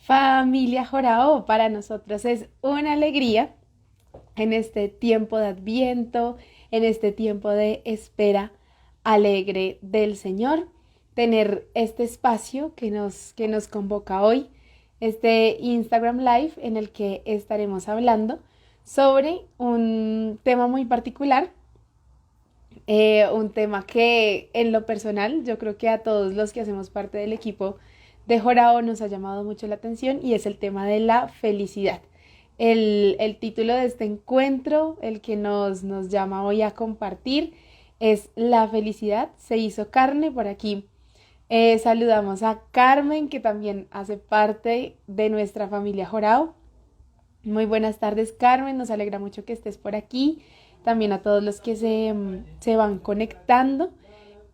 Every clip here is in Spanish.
Familia Jorao, para nosotros es una alegría en este tiempo de Adviento, en este tiempo de espera alegre del Señor, tener este espacio que nos convoca hoy, este Instagram Live en el que estaremos hablando sobre un tema muy particular, un tema que en lo personal yo creo que a todos los que hacemos parte del equipo de Jorao nos ha llamado mucho la atención y es el tema de la felicidad. El título de este encuentro, el que nos llama hoy a compartir, es La felicidad se hizo carne. Por aquí saludamos a Carmen, que también hace parte de nuestra familia Jorao. Muy buenas tardes, Carmen, nos alegra mucho que estés por aquí. También a todos los que se van conectando.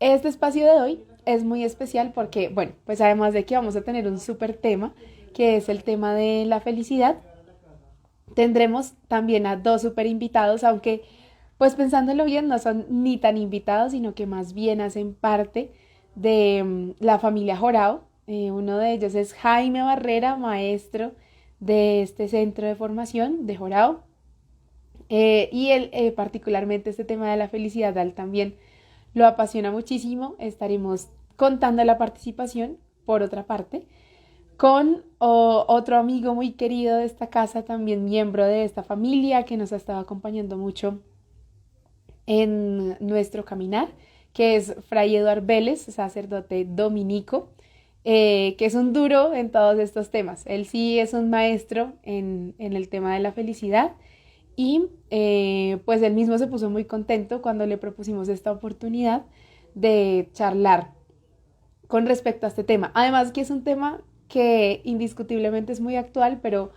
Este espacio de hoy es muy especial porque, bueno, pues además de que vamos a tener un súper tema, que es el tema de la felicidad, tendremos también a dos súper invitados, aunque pues pensándolo bien no son ni tan invitados, sino que más bien hacen parte de la familia Jorao. Uno de ellos es Jaime Barrera, maestro de este centro de formación de Jorao. Y él particularmente este tema de la felicidad a él también lo apasiona muchísimo. Estaremos contando la participación, por otra parte, con otro amigo muy querido de esta casa, también miembro de esta familia, que nos ha estado acompañando mucho en nuestro caminar, que es Fray Eduard Vélez, sacerdote dominico, que es un duro en todos estos temas. Él sí es un maestro en el tema de la felicidad y pues él mismo se puso muy contento cuando le propusimos esta oportunidad de charlar con respecto a este tema. Además que es un tema que indiscutiblemente es muy actual, pero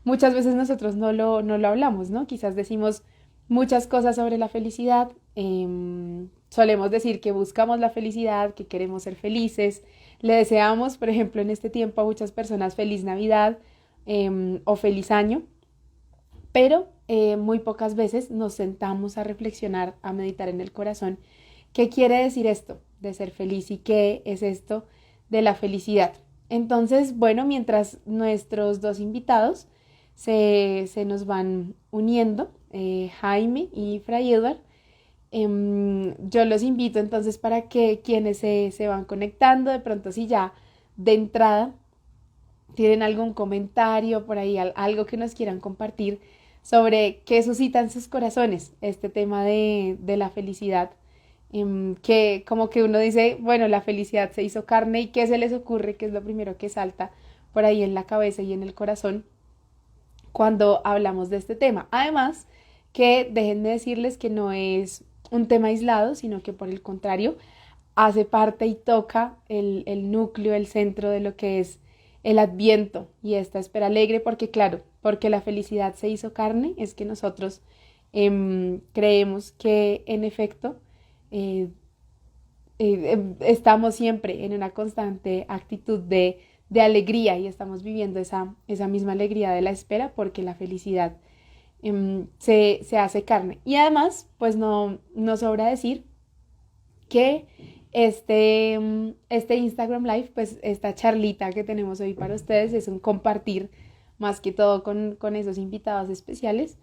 muchas veces nosotros no lo hablamos, ¿no? Quizás decimos muchas cosas sobre la felicidad, solemos decir que buscamos la felicidad, que queremos ser felices, le deseamos, por ejemplo, en este tiempo a muchas personas feliz Navidad o feliz año, pero muy pocas veces nos sentamos a reflexionar, a meditar en el corazón qué quiere decir esto de ser feliz y qué es esto de la felicidad. Entonces, bueno, mientras nuestros dos invitados se nos van uniendo, Jaime y Fray Edward, yo los invito entonces para que quienes se van conectando, de pronto si ya de entrada tienen algún comentario por ahí, algo que nos quieran compartir sobre qué suscita en sus corazones este tema de la felicidad, que como que uno dice, bueno, la felicidad se hizo carne y qué se les ocurre, que es lo primero que salta por ahí en la cabeza y en el corazón cuando hablamos de este tema. Además, que déjenme decirles que no es un tema aislado, sino que por el contrario, hace parte y toca el núcleo, el centro de lo que es el Adviento y esta espera alegre, porque claro, porque la felicidad se hizo carne, es que nosotros creemos que en efecto eh, estamos siempre en una constante actitud de alegría y estamos viviendo esa misma alegría de la espera porque la felicidad se hace carne. Y además, pues no sobra decir que este Instagram Live, pues esta charlita que tenemos hoy para ustedes es un compartir más que todo con esos invitados especiales.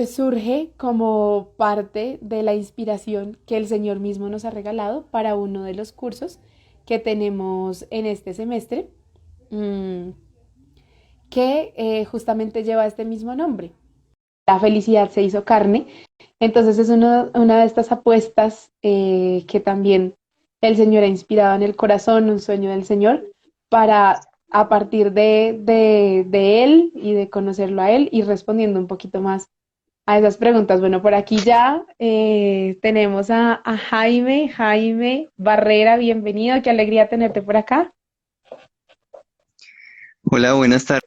Surge como parte de la inspiración que el Señor mismo nos ha regalado para uno de los cursos que tenemos en este semestre, mmm, que justamente lleva este mismo nombre. La felicidad se hizo carne. Entonces es una de estas apuestas que también el Señor ha inspirado en el corazón, un sueño del Señor, para a partir de Él y de conocerlo a Él, ir respondiendo un poquito más a esas preguntas. Bueno, por aquí ya tenemos a Jaime Barrera, bienvenido, qué alegría tenerte por acá. Hola, buenas tardes.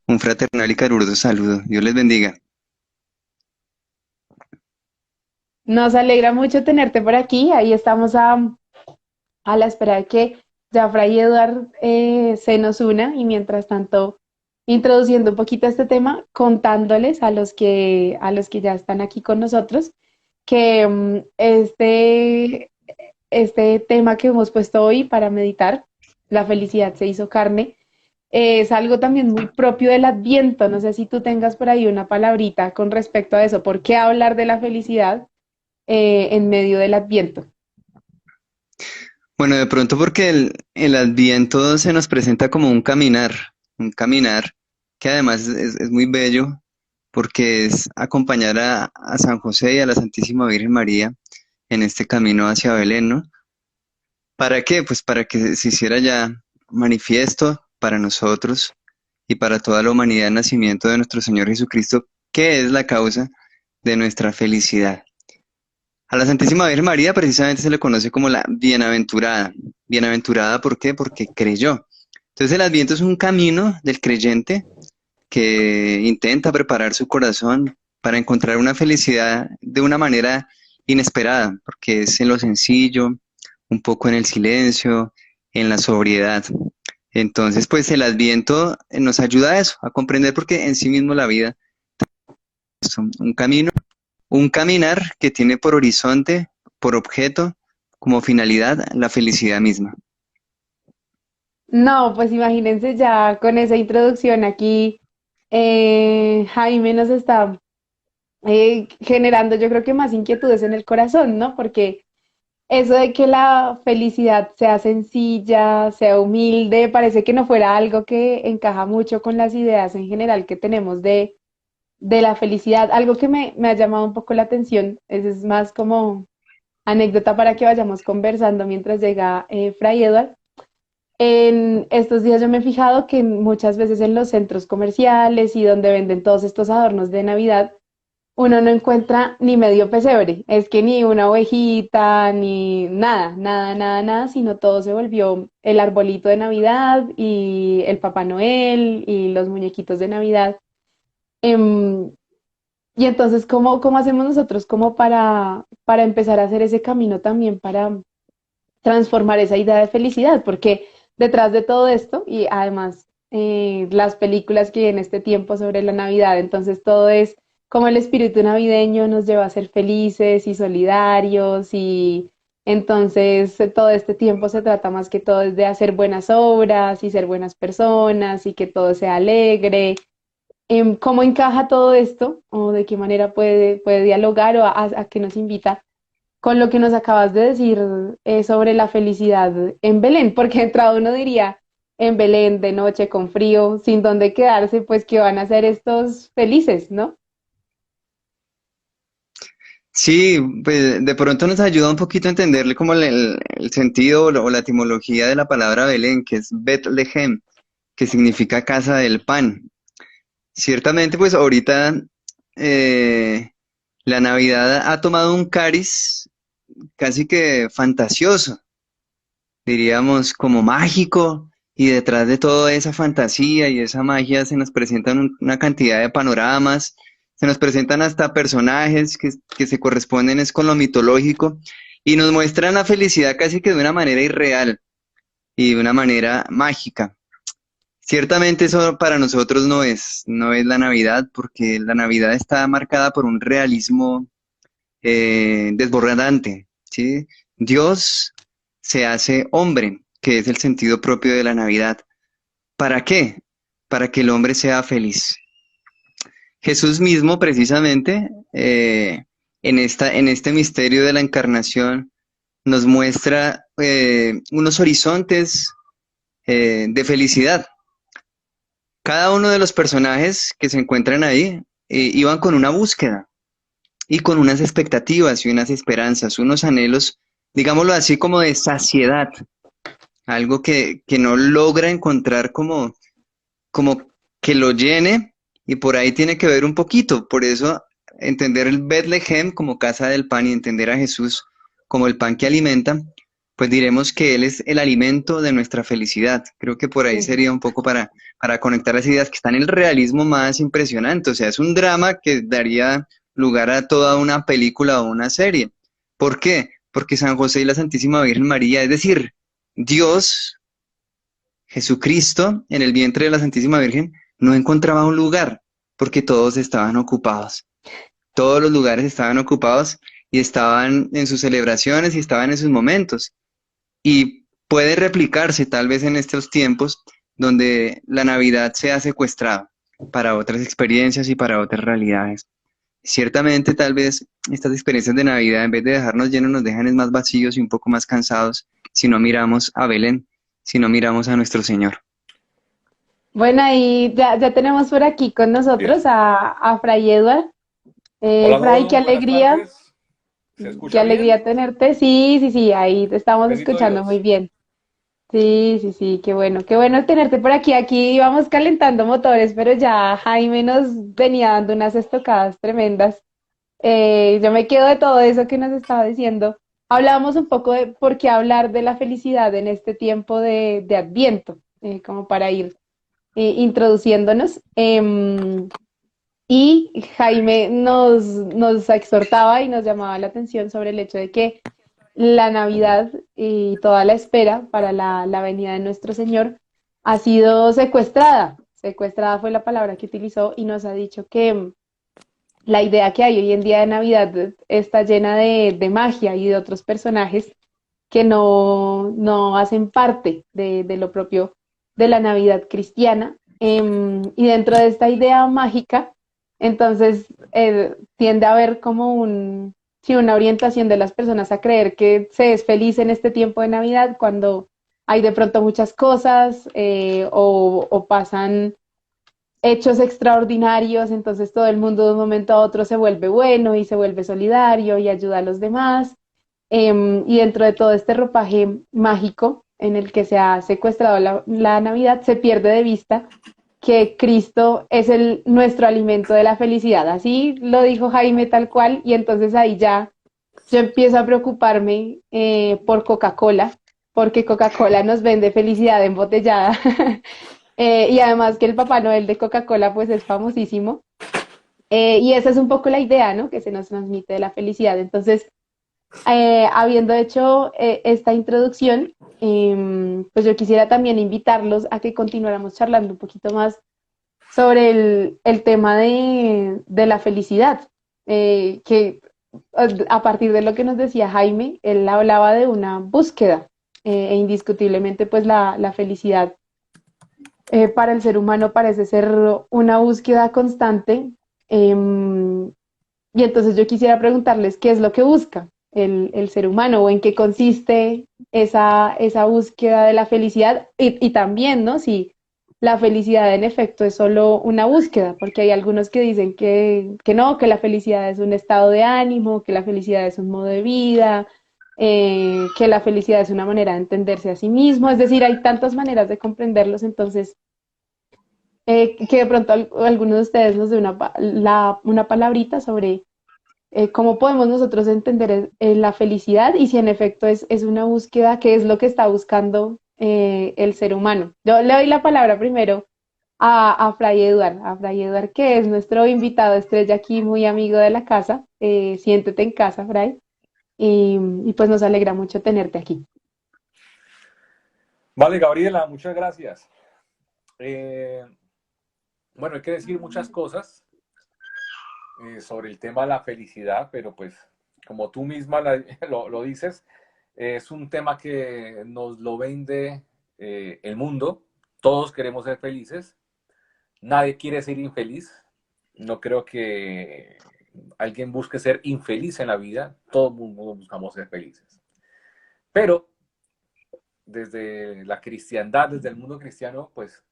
Un fraternal y caluroso saludo. Dios les bendiga. Nos alegra mucho tenerte por aquí, ahí estamos a la espera de que ya Fray Eduard se nos una y mientras tanto introduciendo un poquito este tema, contándoles a los que ya están aquí con nosotros que este tema que hemos puesto hoy para meditar, la felicidad se hizo carne, es algo también muy propio del Adviento. No sé si tú tengas por ahí una palabrita con respecto a eso. ¿Por qué hablar de la felicidad en medio del Adviento? Bueno, de pronto porque el Adviento se nos presenta como un caminar que además es muy bello porque es acompañar a San José y a la Santísima Virgen María en este camino hacia Belén, ¿no? ¿Para qué? Pues para que se hiciera ya manifiesto para nosotros y para toda la humanidad el nacimiento de nuestro Señor Jesucristo, que es la causa de nuestra felicidad. A la Santísima Virgen María precisamente se le conoce como la bienaventurada. Bienaventurada, ¿por qué? Porque creyó. Entonces el Adviento es un camino del creyente que intenta preparar su corazón para encontrar una felicidad de una manera inesperada, porque es en lo sencillo, un poco en el silencio, en la sobriedad. Entonces, pues el Adviento nos ayuda a eso, a comprender porque en sí mismo la vida es un camino, un caminar que tiene por horizonte, por objeto, como finalidad, la felicidad misma. No, pues imagínense ya con esa introducción aquí, Jaime nos está generando yo creo que más inquietudes en el corazón, ¿no? Porque eso de que la felicidad sea sencilla, sea humilde, parece que no fuera algo que encaja mucho con las ideas en general que tenemos de la felicidad. Algo que me ha llamado un poco la atención, es más como anécdota para que vayamos conversando mientras llega Fray Edward. En estos días yo me he fijado que muchas veces en los centros comerciales y donde venden todos estos adornos de Navidad, uno no encuentra ni medio pesebre, es que ni una ovejita, ni nada, nada, nada, nada, sino todo se volvió el arbolito de Navidad y el Papá Noel y los muñequitos de Navidad. Em, y entonces, ¿cómo hacemos nosotros como para empezar a hacer ese camino también para transformar esa idea de felicidad? Porque detrás de todo esto, y además las películas que hay en este tiempo sobre la Navidad, entonces todo es como el espíritu navideño nos lleva a ser felices y solidarios y entonces todo este tiempo se trata más que todo es de hacer buenas obras y ser buenas personas y que todo sea alegre. ¿Cómo encaja todo esto o de qué manera puede dialogar o a qué nos invita con lo que nos acabas de decir sobre la felicidad en Belén? Porque entrado uno diría, en Belén, de noche, con frío, sin dónde quedarse, pues que van a ser estos felices, ¿no? Sí, pues de pronto nos ayuda un poquito a entenderle como el sentido o la etimología de la palabra Belén, que es Betlehem, que significa casa del pan. Ciertamente, pues ahorita eh, la Navidad ha tomado un cariz casi que fantasioso, diríamos como mágico, y detrás de toda esa fantasía y esa magia se nos presentan una cantidad de panoramas, se nos presentan hasta personajes que se corresponden es con lo mitológico y nos muestran la felicidad casi que de una manera irreal y de una manera mágica. Ciertamente eso para nosotros no es la Navidad, porque la Navidad está marcada por un realismo desbordante, ¿sí? Dios se hace hombre, que es el sentido propio de la Navidad. ¿Para qué? Para que el hombre sea feliz. Jesús mismo, precisamente, en este misterio de la encarnación, nos muestra unos horizontes de felicidad. Cada uno de los personajes que se encuentran ahí iban con una búsqueda y con unas expectativas y unas esperanzas, unos anhelos, digámoslo así, como de saciedad, algo que no logra encontrar como que lo llene y por ahí tiene que ver un poquito. Por eso entender el Betlehem como casa del pan y entender a Jesús como el pan que alimenta, pues diremos que Él es el alimento de nuestra felicidad. Creo que por ahí Sí. sería un poco para conectar las ideas que están en el realismo más impresionante. O sea, es un drama que daría lugar a toda una película o una serie. ¿Por qué? Porque San José y la Santísima Virgen María, es decir, Dios, Jesucristo, en el vientre de la Santísima Virgen, no encontraba un lugar porque todos estaban ocupados. Todos los lugares estaban ocupados y estaban en sus celebraciones y estaban en sus momentos. Y puede replicarse tal vez en estos tiempos donde la Navidad se ha secuestrado para otras experiencias y para otras realidades. Ciertamente, tal vez estas experiencias de Navidad, en vez de dejarnos llenos, nos dejan es más vacíos y un poco más cansados si no miramos a Belén, si no miramos a nuestro Señor. Bueno, y ya tenemos por aquí con nosotros Bien. a Fray Edward. Hola, Fray, Nodo, buenas tardes. ¿Se qué escucha bien? alegría tenerte. Sí, sí, sí, ahí te estamos Bendito escuchando muy Dios. bien. Sí, sí, sí, qué bueno tenerte por aquí. Aquí íbamos calentando motores, pero ya Jaime nos venía dando unas estocadas tremendas. Yo me quedo de todo eso que nos estaba diciendo. Hablábamos un poco de por qué hablar de la felicidad en este tiempo de Adviento, como para ir introduciéndonos. Y Jaime nos exhortaba y nos llamaba la atención sobre el hecho de que la Navidad y toda la espera para la venida de nuestro Señor ha sido secuestrada. Secuestrada fue la palabra que utilizó y nos ha dicho que la idea que hay hoy en día de Navidad está llena de magia y de otros personajes que no hacen parte de lo propio de la Navidad cristiana. Y dentro de esta idea mágica, entonces tiende a haber como sí, una orientación de las personas a creer que se es feliz en este tiempo de Navidad cuando hay de pronto muchas cosas o pasan hechos extraordinarios, entonces todo el mundo de un momento a otro se vuelve bueno y se vuelve solidario y ayuda a los demás. Y dentro de todo este ropaje mágico en el que se ha secuestrado la Navidad, se pierde de vista que Cristo es nuestro alimento de la felicidad. Así lo dijo Jaime tal cual, y entonces ahí ya yo empiezo a preocuparme por Coca-Cola, porque Coca-Cola nos vende felicidad embotellada. Y además que el Papá Noel de Coca-Cola pues es famosísimo. Y esa es un poco la idea, ¿no? Que se nos transmite de la felicidad. Entonces, habiendo hecho esta introducción, pues yo quisiera también invitarlos a que continuáramos charlando un poquito más sobre el tema de la felicidad, que a partir de lo que nos decía Jaime, él hablaba de una búsqueda, e indiscutiblemente pues la felicidad para el ser humano parece ser una búsqueda constante. Y entonces yo quisiera preguntarles qué es lo que busca el ser humano o en qué consiste esa búsqueda de la felicidad y también, ¿no? Si la felicidad en efecto es solo una búsqueda, porque hay algunos que dicen que no, que la felicidad es un estado de ánimo, que la felicidad es un modo de vida, que la felicidad es una manera de entenderse a sí mismo, es decir, hay tantas maneras de comprenderlos, entonces que de pronto alguno de ustedes nos dé una palabrita sobre cómo podemos nosotros entender la felicidad y si en efecto es una búsqueda, qué es lo que está buscando el ser humano. Yo le doy la palabra primero a Fray Eduard, que es nuestro invitado estrella aquí, muy amigo de la casa. Siéntete en casa, Fray, y pues nos alegra mucho tenerte aquí. Vale, Gabriela, muchas gracias. Eh, bueno, hay que decir muchas cosas sobre el tema de la felicidad, pero pues como tú misma lo dices, es un tema que nos lo vende el mundo. Todos queremos ser felices. Nadie quiere ser infeliz. No creo que alguien busque ser infeliz en la vida. Todo el mundo buscamos ser felices. Pero desde la cristiandad, desde el mundo cristiano, pues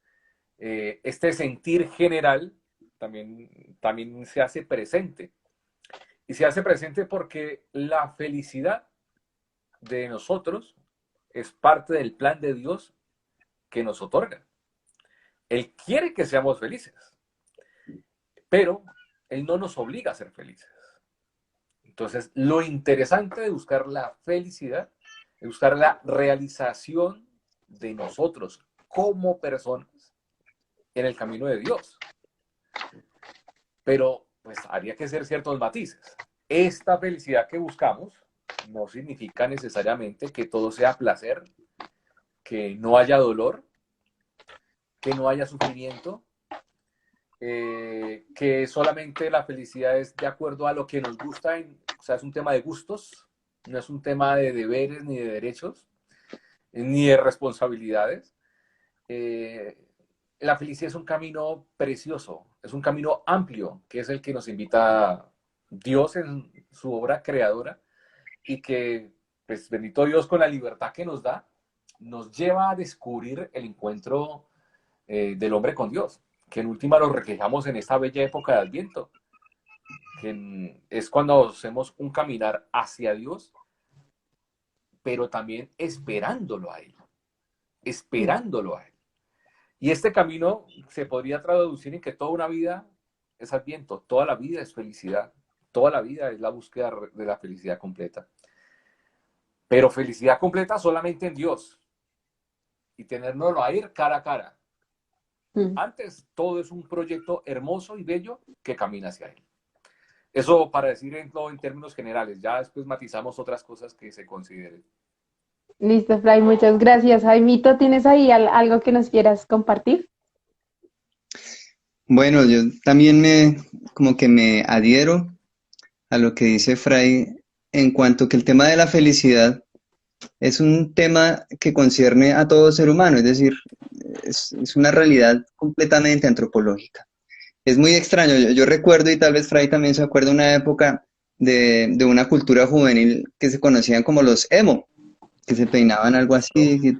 este sentir general también se hace presente. Y se hace presente porque la felicidad de nosotros es parte del plan de Dios que nos otorga. Él quiere que seamos felices, pero Él no nos obliga a ser felices. Entonces, lo interesante de buscar la felicidad es buscar la realización de nosotros como personas en el camino de Dios. Pero, pues, habría que ser ciertos matices. Esta felicidad que buscamos no significa necesariamente que todo sea placer, que no haya dolor, que no haya sufrimiento, que solamente la felicidad es de acuerdo a lo que nos gusta sea, es un tema de gustos, no es un tema de deberes ni de derechos, ni de responsabilidades. Eh, la felicidad es un camino precioso, es un camino amplio, que es el que nos invita Dios en su obra creadora y que, pues bendito Dios, con la libertad que nos da, nos lleva a descubrir el encuentro del hombre con Dios, que en última lo reflejamos en esta bella época de Adviento, que es cuando hacemos un caminar hacia Dios, pero también esperándolo a Él, esperándolo a Él. Y este camino se podría traducir en que toda una vida es Adviento, toda la vida es felicidad, toda la vida es la búsqueda de la felicidad completa. Pero felicidad completa solamente en Dios y tenernoslo a ir cara a cara. Mm. Antes, todo es un proyecto hermoso y bello que camina hacia Él. Eso para decirlo en términos generales, ya después matizamos otras cosas que se consideren. Listo, Fray, muchas gracias. Jaimito, ¿tienes ahí algo que nos quieras compartir? Bueno, yo también como que me adhiero a lo que dice Fray en cuanto que el tema de la felicidad es un tema que concierne a todo ser humano, es decir, es una realidad completamente antropológica. Es muy extraño, yo recuerdo, y tal vez Fray también se acuerda, una época de una cultura juvenil que se conocían como los emo, que se peinaban algo así, que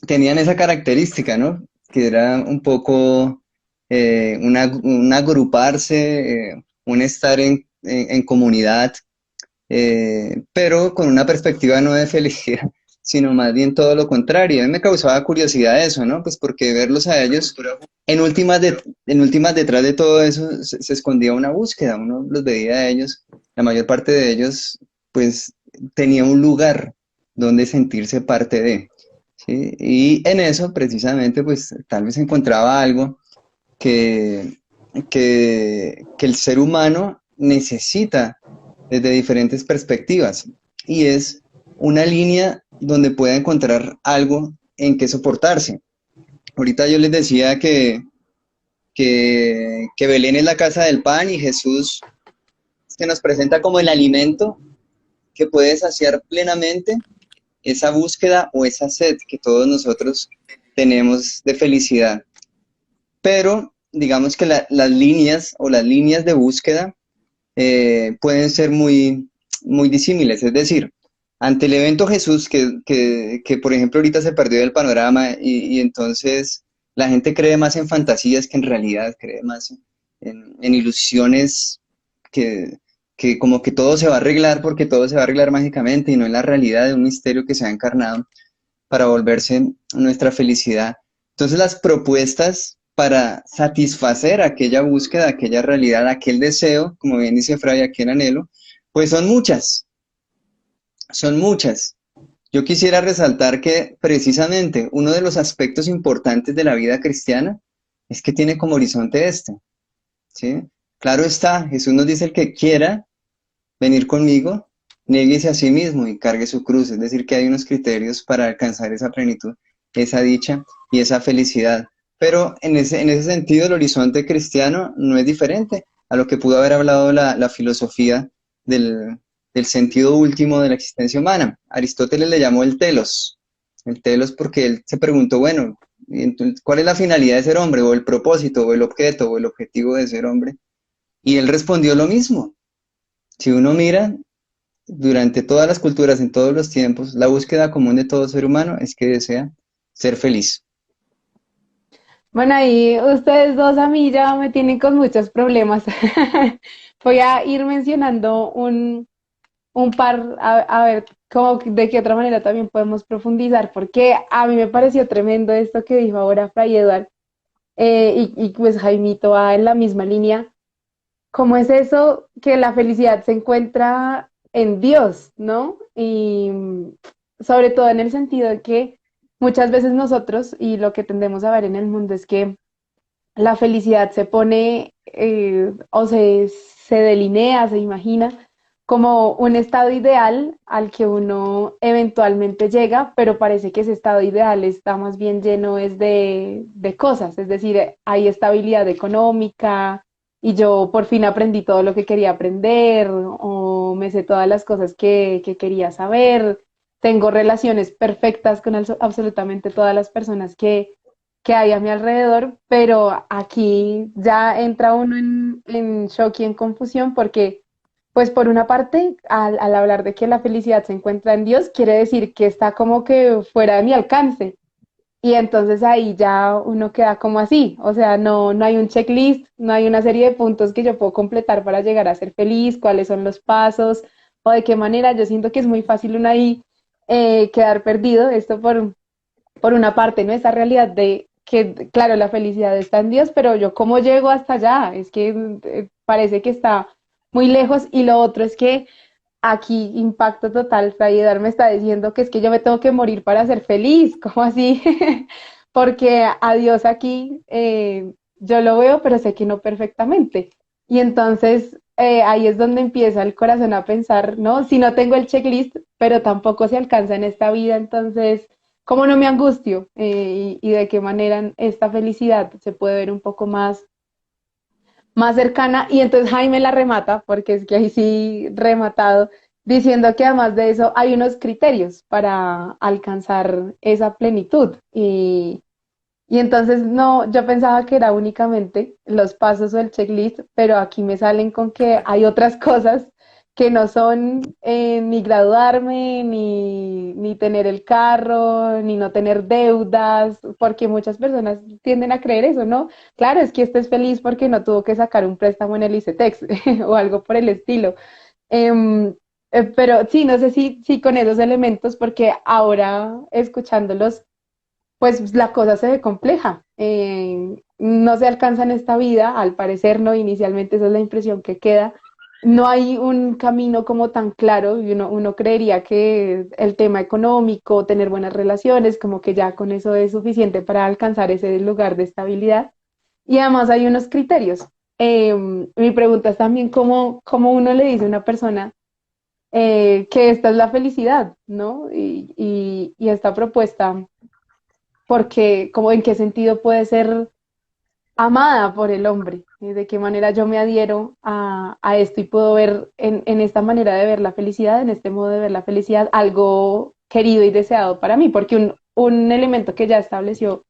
tenían esa característica, ¿no? Que era un poco un agruparse, un estar en comunidad, pero con una perspectiva no de felicidad, sino más bien todo lo contrario. A mí me causaba curiosidad eso, ¿no? Pues porque verlos a ellos, en últimas detrás de todo eso se escondía una búsqueda, uno los veía a ellos, la mayor parte de ellos, pues tenía un lugar donde sentirse parte de, ¿sí? Y en eso, precisamente, pues tal vez encontraba algo que, que el ser humano necesita desde diferentes perspectivas, y es una línea donde pueda encontrar algo en que soportarse. Ahorita yo les decía que Belén es la casa del pan y Jesús se nos presenta como el alimento que puede saciar plenamente esa búsqueda o esa sed que todos nosotros tenemos de felicidad. Pero digamos que las líneas o las líneas de búsqueda pueden ser muy disímiles. Es decir, ante el evento Jesús, que por ejemplo ahorita se perdió del panorama y entonces la gente cree más en fantasías que en realidad, cree más en ilusiones que, que como que todo se va a arreglar porque todo se va a arreglar mágicamente y no en la realidad de un misterio que se ha encarnado para volverse nuestra felicidad. Entonces las propuestas para satisfacer aquella búsqueda, aquella realidad, aquel deseo, como bien dice Fray, aquel anhelo, pues son muchas, son muchas. Yo quisiera resaltar que precisamente uno de los aspectos importantes de la vida cristiana es que tiene como horizonte este, ¿sí? Claro está, Jesús nos dice: el que quiera venir conmigo, niéguese a sí mismo y cargue su cruz. Es decir, que hay unos criterios para alcanzar esa plenitud, esa dicha y esa felicidad. Pero en ese sentido, el horizonte cristiano no es diferente a lo que pudo haber hablado la filosofía del sentido último de la existencia humana. Aristóteles le llamó el telos porque él se preguntó, bueno, entonces, ¿cuál es la finalidad de ser hombre? O el propósito, o el objeto, o el objetivo de ser hombre. Y él respondió lo mismo. Si uno mira, durante todas las culturas, en todos los tiempos, la búsqueda común de todo ser humano es que desea ser feliz. Bueno, ahí ustedes dos a mí ya me tienen con muchos problemas. Voy a ir mencionando un par, a ver cómo, de qué otra manera también podemos profundizar, porque a mí me pareció tremendo esto que dijo ahora Fray Eduard, y pues Jaimito va en la misma línea. ¿Cómo es eso que la felicidad se encuentra en Dios, ¿no? Y sobre todo en el sentido de que muchas veces nosotros, y lo que tendemos a ver en el mundo es que la felicidad se pone o se delinea, se imagina como un estado ideal al que uno eventualmente llega, pero parece que ese estado ideal está más bien lleno es de cosas, es decir, hay estabilidad económica y yo por fin aprendí todo lo que quería aprender, no me sé todas las cosas que quería saber, tengo relaciones perfectas con absolutamente todas las personas que hay a mi alrededor, pero aquí ya entra uno en shock y en confusión porque, pues por una parte, al hablar de que la felicidad se encuentra en Dios, quiere decir que está como que fuera de mi alcance. Y entonces ahí ya uno queda como así, o sea, no hay un checklist, no hay una serie de puntos que yo puedo completar para llegar a ser feliz, cuáles son los pasos o de qué manera. Yo siento que es muy fácil uno ahí quedar perdido, esto por una parte, ¿no? Esa realidad de que, claro, la felicidad está en Dios, pero yo cómo llego hasta allá, es que parece que está muy lejos y lo otro es que aquí, impacto total, Fraidar me está diciendo que es que yo me tengo que morir para ser feliz, ¿cómo así? Porque a Dios aquí yo lo veo, pero sé que no perfectamente. Y entonces ahí es donde empieza el corazón a pensar, ¿no? Si no tengo el checklist, pero tampoco se alcanza en esta vida, entonces, ¿cómo no me angustio? Y de qué manera esta felicidad se puede ver un poco más cercana, y entonces Jaime la remata, porque es que ahí sí rematado, diciendo que además de eso hay unos criterios para alcanzar esa plenitud. Y entonces no, yo pensaba que era únicamente los pasos o el checklist, pero aquí me salen con que hay otras cosas que no son ni graduarme, ni tener el carro, ni no tener deudas, porque muchas personas tienden a creer eso, ¿no? Claro, es que este es feliz porque no tuvo que sacar un préstamo en el ICETEX o algo por el estilo. Em, pero sí, no sé si con esos elementos, porque ahora escuchándolos pues la cosa se ve compleja. No se alcanza en esta vida, al parecer no, inicialmente esa es la impresión que queda. No hay un camino como tan claro y uno creería que el tema económico, tener buenas relaciones, como que ya con eso es suficiente para alcanzar ese lugar de estabilidad. Y además hay unos criterios. Mi pregunta es también cómo uno le dice a una persona que esta es la felicidad, ¿no? Y esta propuesta porque como en qué sentido puede ser amada por el hombre, de qué manera yo me adhiero a esto y puedo ver en esta manera de ver la felicidad, en este modo de ver la felicidad, algo querido y deseado para mí, porque un elemento que ya estableció,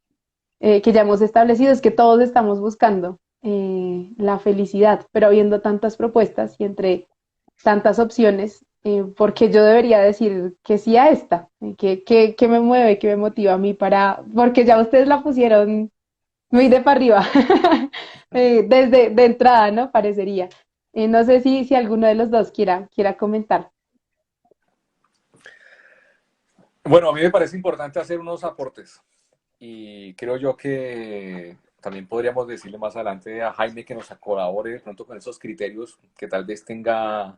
que ya hemos establecido es que todos estamos buscando la felicidad, pero habiendo tantas propuestas y entre tantas opciones, porque yo debería decir que sí a esta, que me mueve, que me motiva a mí para, porque ya ustedes la pusieron muy de para arriba, desde de entrada, ¿no? Parecería. No sé si alguno de los dos quiera comentar. Bueno, a mí me parece importante hacer unos aportes y creo yo que también podríamos decirle más adelante a Jaime que nos colabore de pronto con esos criterios que tal vez tenga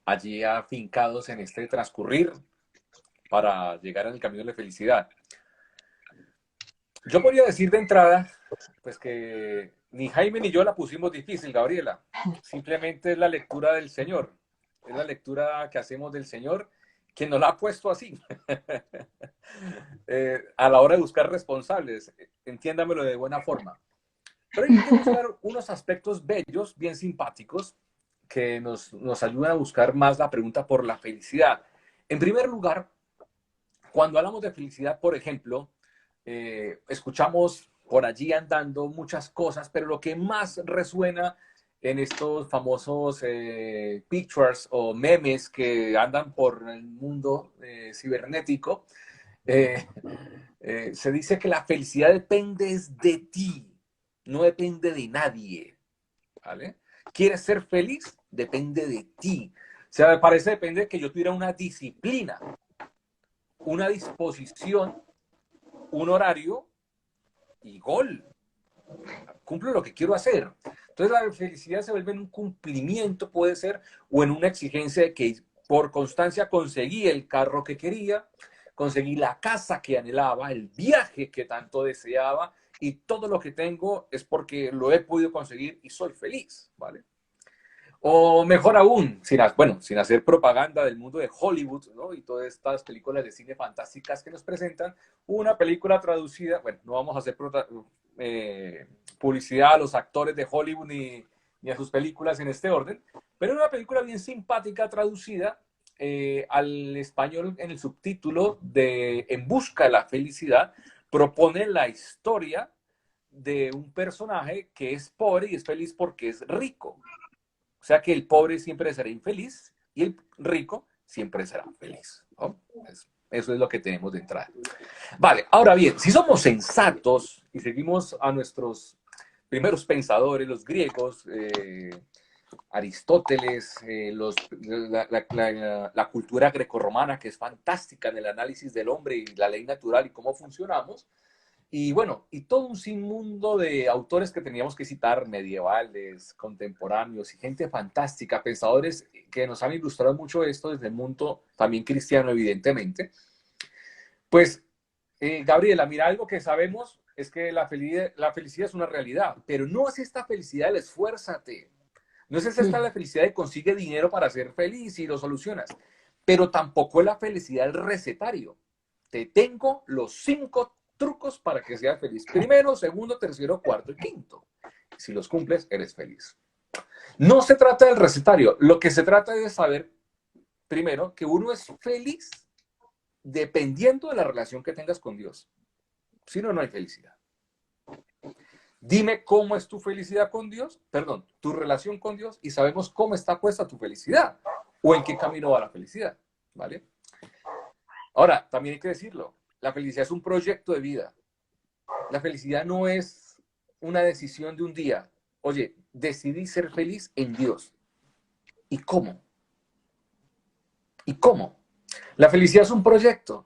allí afincados en este transcurrir para llegar en el camino de la felicidad. Yo podría decir de entrada, pues que ni Jaime ni yo la pusimos difícil, Gabriela. Simplemente es la lectura del Señor. Es la lectura que hacemos del Señor, quien nos la ha puesto así. A la hora de buscar responsables, entiéndamelo de buena forma. Pero hay que buscar unos aspectos bellos, bien simpáticos, que nos ayudan a buscar más la pregunta por la felicidad. En primer lugar, cuando hablamos de felicidad, por ejemplo, escuchamos por allí andando muchas cosas, pero lo que más resuena en estos famosos pictures o memes que andan por el mundo cibernético, eh, se dice que la felicidad depende de ti, no depende de nadie, ¿vale? ¿Quieres ser feliz? Depende de ti. O sea, me parece depende de que yo tuviera una disciplina, una disposición, un horario y gol. Cumplo lo que quiero hacer. Entonces la felicidad se vuelve en un cumplimiento, puede ser, o en una exigencia de que por constancia conseguí el carro que quería, conseguí la casa que anhelaba, el viaje que tanto deseaba, y todo lo que tengo es porque lo he podido conseguir y soy feliz, ¿vale? O mejor aún, sin hacer propaganda del mundo de Hollywood, ¿no? Y todas estas películas de cine fantásticas que nos presentan, una película traducida, bueno, no vamos a hacer publicidad a los actores de Hollywood ni a sus películas en este orden, pero era una película bien simpática traducida al español en el subtítulo de En busca de la felicidad. Propone la historia de un personaje que es pobre y es feliz porque es rico. O sea que el pobre siempre será infeliz y el rico siempre será feliz, ¿no? Eso es lo que tenemos de entrada. Vale, ahora bien, si somos sensatos y seguimos a nuestros primeros pensadores, los griegos, Aristóteles, la cultura grecorromana, que es fantástica en el análisis del hombre y la ley natural y cómo funcionamos, y bueno, y todo un sinmundo de autores que teníamos que citar, medievales, contemporáneos y gente fantástica, pensadores que nos han ilustrado mucho esto desde el mundo también cristiano, evidentemente. Pues, Gabriela, mira, algo que sabemos es que la felicidad es una realidad, pero no es esta felicidad el esfuérzate. No es esta la felicidad de consigue dinero para ser feliz y lo solucionas, pero tampoco es la felicidad del recetario. Te tengo los 5 trucos para que seas feliz. Primero, segundo, tercero, cuarto y quinto. Si los cumples, eres feliz. No se trata del recetario. Lo que se trata es de saber, primero, que uno es feliz dependiendo de la relación que tengas con Dios. Si no, no hay felicidad. Dime cómo es tu felicidad con Dios, perdón, tu relación con Dios, y sabemos cómo está puesta tu felicidad o en qué camino va la felicidad, ¿vale? Ahora, también hay que decirlo, la felicidad es un proyecto de vida. La felicidad no es una decisión de un día. Oye, decidí ser feliz en Dios. ¿Y cómo? ¿Y cómo? La felicidad es un proyecto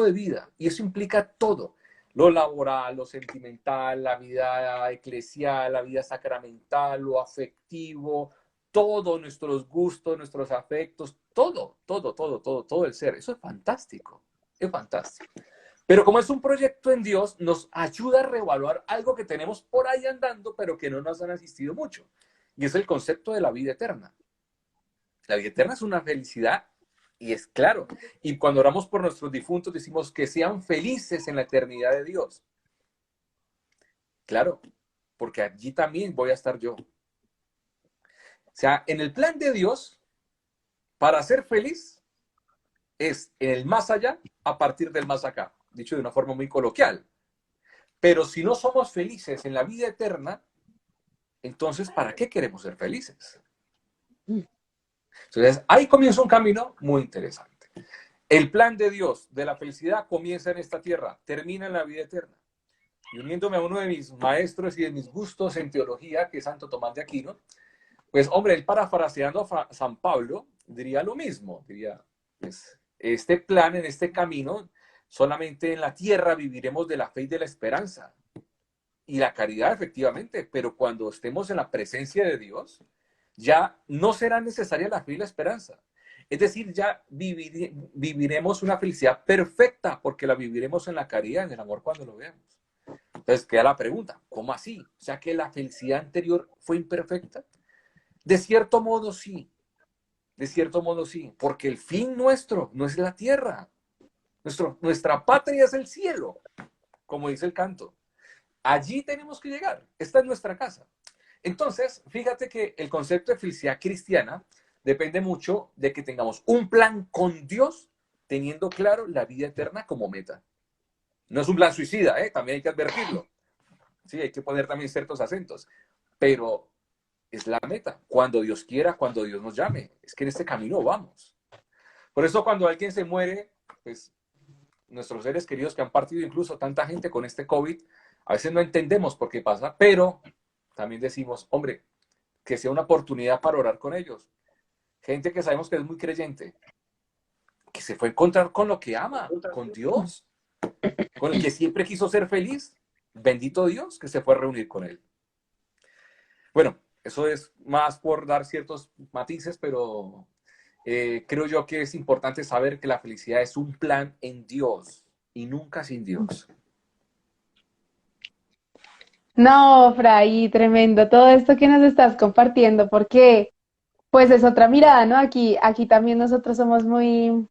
de vida, y eso implica todo. Lo laboral, lo sentimental, la vida eclesial, la vida sacramental, lo afectivo, todos nuestros gustos, nuestros afectos, todo el ser. Eso es fantástico, es fantástico. Pero como es un proyecto en Dios, nos ayuda a reevaluar algo que tenemos por ahí andando, pero que no nos han asistido mucho. Y es el concepto de la vida eterna. La vida eterna es una felicidad. Y es claro, y cuando oramos por nuestros difuntos decimos que sean felices en la eternidad de Dios. Claro, porque allí también voy a estar yo. O sea, en el plan de Dios, para ser feliz, es en el más allá a partir del más acá, dicho de una forma muy coloquial. Pero si no somos felices en la vida eterna, entonces, ¿para qué queremos ser felices? Entonces, ahí comienza un camino muy interesante. El plan de Dios de la felicidad comienza en esta tierra, termina en la vida eterna. Y uniéndome a uno de mis maestros y de mis gustos en teología, que es Santo Tomás de Aquino, pues hombre, él parafraseando a San Pablo, diría lo mismo, diría, pues, este plan, en este camino, solamente en la tierra viviremos de la fe y de la esperanza. Y la caridad, efectivamente, pero cuando estemos en la presencia de Dios, ya no será necesaria la fe y la esperanza. Es decir, ya viviremos una felicidad perfecta porque la viviremos en la caridad, en el amor cuando lo veamos. Entonces queda la pregunta, ¿cómo así? O sea que la felicidad anterior fue imperfecta. De cierto modo sí, porque el fin nuestro no es la tierra. Nuestra patria es el cielo, como dice el canto. Allí tenemos que llegar, esta es nuestra casa. Entonces, fíjate que el concepto de felicidad cristiana depende mucho de que tengamos un plan con Dios, teniendo claro la vida eterna como meta. No es un plan suicida, también hay que advertirlo. Sí, hay que poner también ciertos acentos, pero es la meta. Cuando Dios quiera, cuando Dios nos llame. Es que en este camino vamos. Por eso cuando alguien se muere, pues nuestros seres queridos que han partido, incluso tanta gente con este COVID, a veces no entendemos por qué pasa, pero también decimos, hombre, que sea una oportunidad para orar con ellos. Gente que sabemos que es muy creyente, que se fue a encontrar con lo que ama, con Dios, con el que siempre quiso ser feliz. Bendito Dios que se fue a reunir con él. Bueno, eso es más por dar ciertos matices, pero creo yo que es importante saber que la felicidad es un plan en Dios y nunca sin Dios. No, Fray, tremendo todo esto que nos estás compartiendo, porque pues es otra mirada, ¿no? Aquí también nosotros somos muy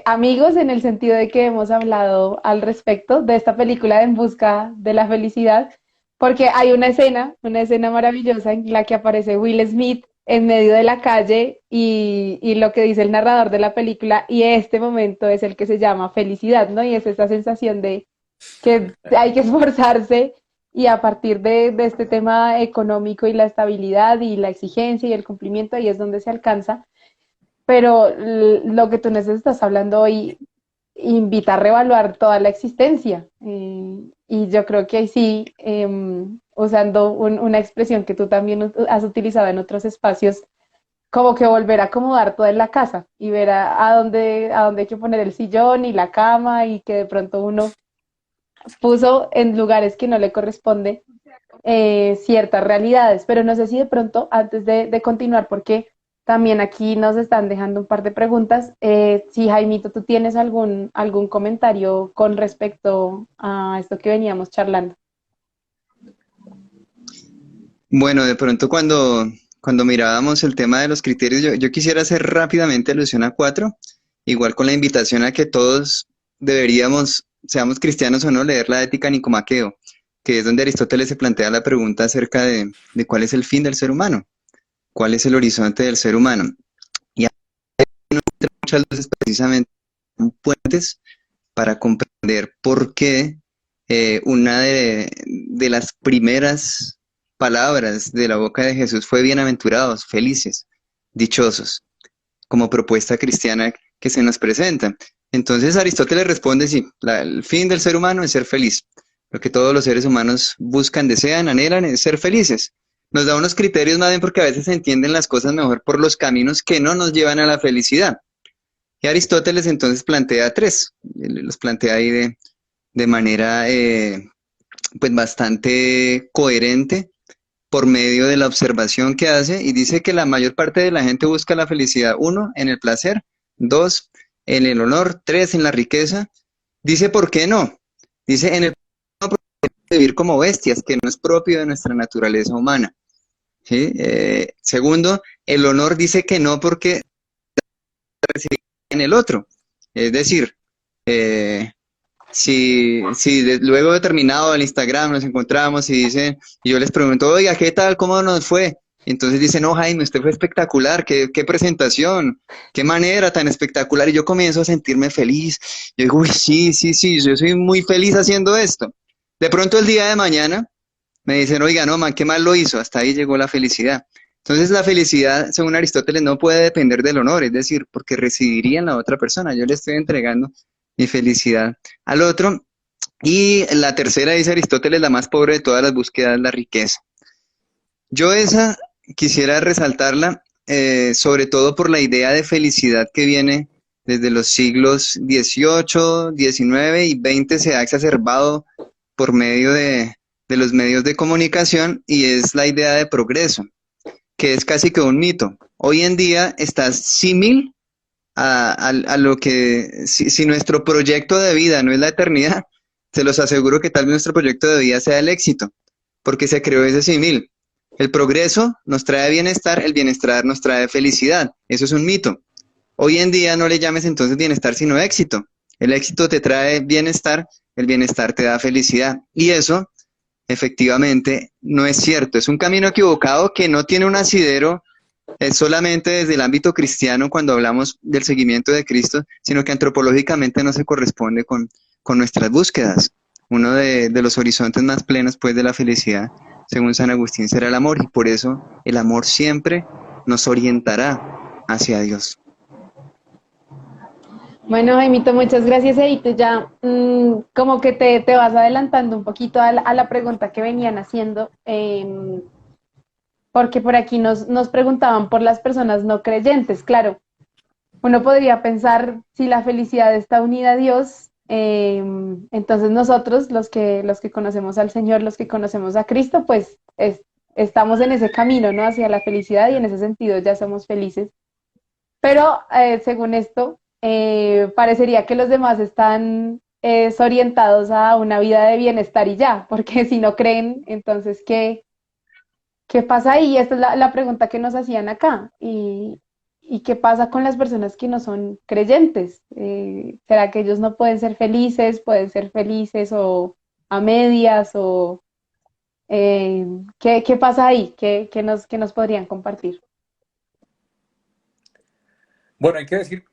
amigos en el sentido de que hemos hablado al respecto de esta película de En busca de la felicidad, porque hay una escena maravillosa en la que aparece Will Smith en medio de la calle y lo que dice el narrador de la película, y este momento es el que se llama felicidad, ¿no? Y es esa sensación de que hay que esforzarse y a partir de este tema económico y la estabilidad y la exigencia y el cumplimiento, ahí es donde se alcanza. Pero lo que tú nos estás hablando hoy invita a reevaluar toda la existencia. Y yo creo que ahí sí, usando una expresión que tú también has utilizado en otros espacios, como que volver a acomodar toda en la casa y ver a dónde hay que poner el sillón y la cama y que de pronto uno puso en lugares que no le corresponde ciertas realidades. Pero no sé si de pronto, antes de continuar, porque también aquí nos están dejando un par de preguntas, si Jaimito, tú tienes algún comentario con respecto a esto que veníamos charlando. Bueno, de pronto cuando mirábamos el tema de los criterios, yo quisiera hacer rápidamente alusión a cuatro, igual con la invitación a que todos deberíamos, seamos cristianos o no, leer la Ética Nicomaqueo, que es donde Aristóteles se plantea la pregunta acerca de cuál es el fin del ser humano, cuál es el horizonte del ser humano. Y hay muchas veces precisamente puentes para comprender por qué una de las primeras palabras de la boca de Jesús fue bienaventurados, felices, dichosos, como propuesta cristiana que se nos presenta. Entonces Aristóteles responde, sí, el fin del ser humano es ser feliz. Lo que todos los seres humanos buscan, desean, anhelan es ser felices. Nos da unos criterios más bien porque a veces se entienden las cosas mejor por los caminos que no nos llevan a la felicidad. Y Aristóteles entonces plantea tres, los plantea ahí de manera pues bastante coherente por medio de la observación que hace y dice que la mayor parte de la gente busca la felicidad, uno, en el placer, dos, en el honor, tres, en la riqueza. Dice, ¿por qué no? Dice, en el no porque vivir como bestias, que no es propio de nuestra naturaleza humana. ¿Sí? Segundo, el honor dice que no porque en el otro. Es decir, si luego de terminado el Instagram nos encontramos y dicen, y yo les pregunto, oiga, ¿qué tal? ¿Cómo nos fue? Entonces dicen, no, Jaime, usted fue espectacular, qué presentación, qué manera tan espectacular. Y yo comienzo a sentirme feliz. Yo digo, uy, sí, yo soy muy feliz haciendo esto. De pronto el día de mañana me dicen, oiga, no, man, qué mal lo hizo. Hasta ahí llegó la felicidad. Entonces la felicidad, según Aristóteles, no puede depender del honor, es decir, porque residiría en la otra persona. Yo le estoy entregando mi felicidad al otro. Y la tercera, dice Aristóteles, la más pobre de todas las búsquedas, la riqueza. Yo esa quisiera resaltarla, sobre todo por la idea de felicidad que viene desde los siglos XVIII, XIX y XX, se ha exacerbado por medio de los medios de comunicación y es la idea de progreso, que es casi que un mito. Hoy en día está símil a lo que, si nuestro proyecto de vida no es la eternidad, se los aseguro que tal vez nuestro proyecto de vida sea el éxito, porque se creó ese símil. El progreso nos trae bienestar, el bienestar nos trae felicidad. Eso es un mito. Hoy en día no le llames entonces bienestar, sino éxito. El éxito te trae bienestar, el bienestar te da felicidad. Y eso, efectivamente, no es cierto. Es un camino equivocado que no tiene un asidero solamente desde el ámbito cristiano cuando hablamos del seguimiento de Cristo, sino que antropológicamente no se corresponde con nuestras búsquedas. Uno de los horizontes más plenos pues de la felicidad, según San Agustín, será el amor, y por eso el amor siempre nos orientará hacia Dios. Bueno, Jaimito, muchas gracias. Y tú ya como que te vas adelantando un poquito a la pregunta que venían haciendo, porque por aquí nos preguntaban por las personas no creyentes. Claro, uno podría pensar si la felicidad está unida a Dios, entonces nosotros, los que conocemos al Señor, los que conocemos a Cristo, pues estamos en ese camino, ¿no? Hacia la felicidad y en ese sentido ya somos felices. Pero según esto, parecería que los demás están orientados a una vida de bienestar y ya, porque si no creen, entonces, ¿qué pasa ahí? Esta es la pregunta que nos hacían acá. ¿Y qué pasa con las personas que no son creyentes? ¿Será que ellos no pueden ser felices? ¿Pueden ser felices o a medias? O ¿Qué pasa ahí? ¿Qué nos podrían compartir? Bueno, hay que decir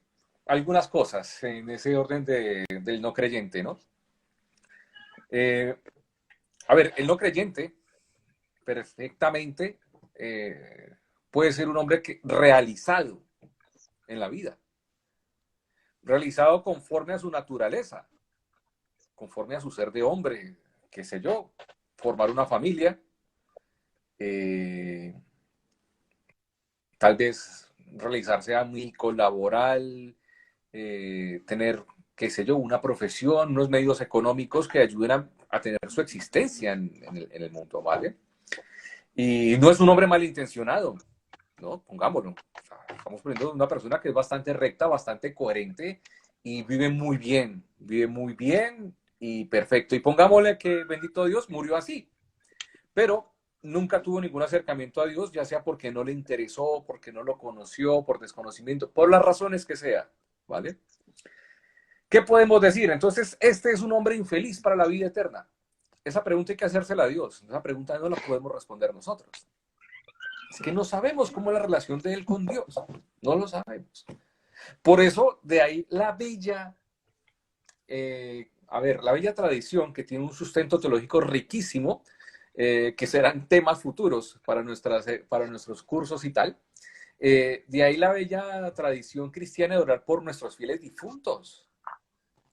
algunas cosas en ese orden del no creyente, ¿no? Eh, a ver, el no creyente perfectamente puede ser un hombre realizado en la vida, realizado conforme a su naturaleza, conforme a su ser de hombre, qué sé yo, formar una familia, eh, tal vez realizarse a mí laboral, tener, qué sé yo, una profesión, unos medios económicos que ayuden a tener su existencia en el mundo, ¿vale? Y no es un hombre malintencionado, ¿no? Pongámoslo. O sea, estamos poniendo una persona que es bastante recta, bastante coherente y vive muy bien y perfecto. Y pongámosle que, bendito Dios, murió así, pero nunca tuvo ningún acercamiento a Dios, ya sea porque no le interesó, porque no lo conoció, por desconocimiento, por las razones que sea, ¿vale? ¿Qué podemos decir? Entonces, este es un hombre infeliz para la vida eterna. Esa pregunta hay que hacérsela a Dios. Esa pregunta no la podemos responder nosotros. Es que no sabemos cómo es la relación de él con Dios. No lo sabemos. Por eso, de ahí la bella, la bella tradición que tiene un sustento teológico riquísimo, que serán temas futuros para nuestros cursos y tal. De ahí la bella tradición cristiana de orar por nuestros fieles difuntos,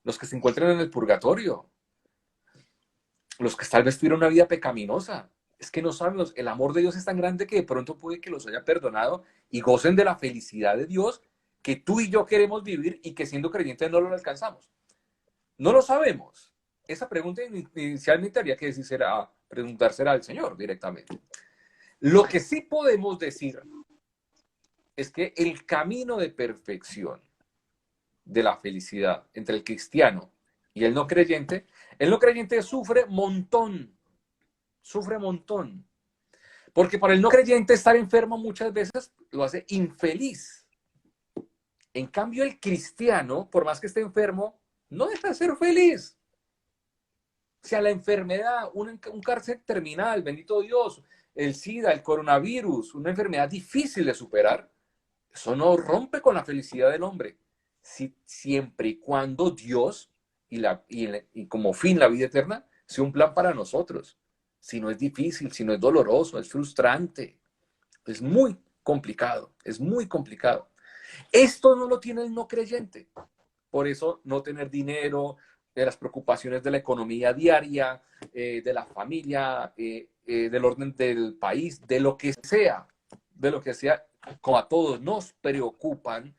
los que se encuentran en el purgatorio, los que tal vez tuvieron una vida pecaminosa. Es que no sabemos, el amor de Dios es tan grande que de pronto puede que los haya perdonado y gocen de la felicidad de Dios que tú y yo queremos vivir y que siendo creyentes no lo alcanzamos. No lo sabemos. Esa pregunta inicialmente habría que preguntársela al Señor directamente. Lo que sí podemos decir es que el camino de perfección de la felicidad entre el cristiano y el no creyente sufre montón. Porque para el no creyente estar enfermo muchas veces lo hace infeliz. En cambio, el cristiano, por más que esté enfermo, no deja de ser feliz. O sea, la enfermedad, un cáncer terminal, bendito Dios, el SIDA, el coronavirus, una enfermedad difícil de superar, eso no rompe con la felicidad del hombre. Siempre y cuando Dios y como fin la vida eterna sea un plan para nosotros. Si no es difícil, si no es doloroso, es frustrante, es muy complicado, es muy complicado. Esto no lo tiene el no creyente. Por eso no tener dinero, de las preocupaciones de la economía diaria, de la familia, del orden del país, de lo que sea, como a todos nos preocupan,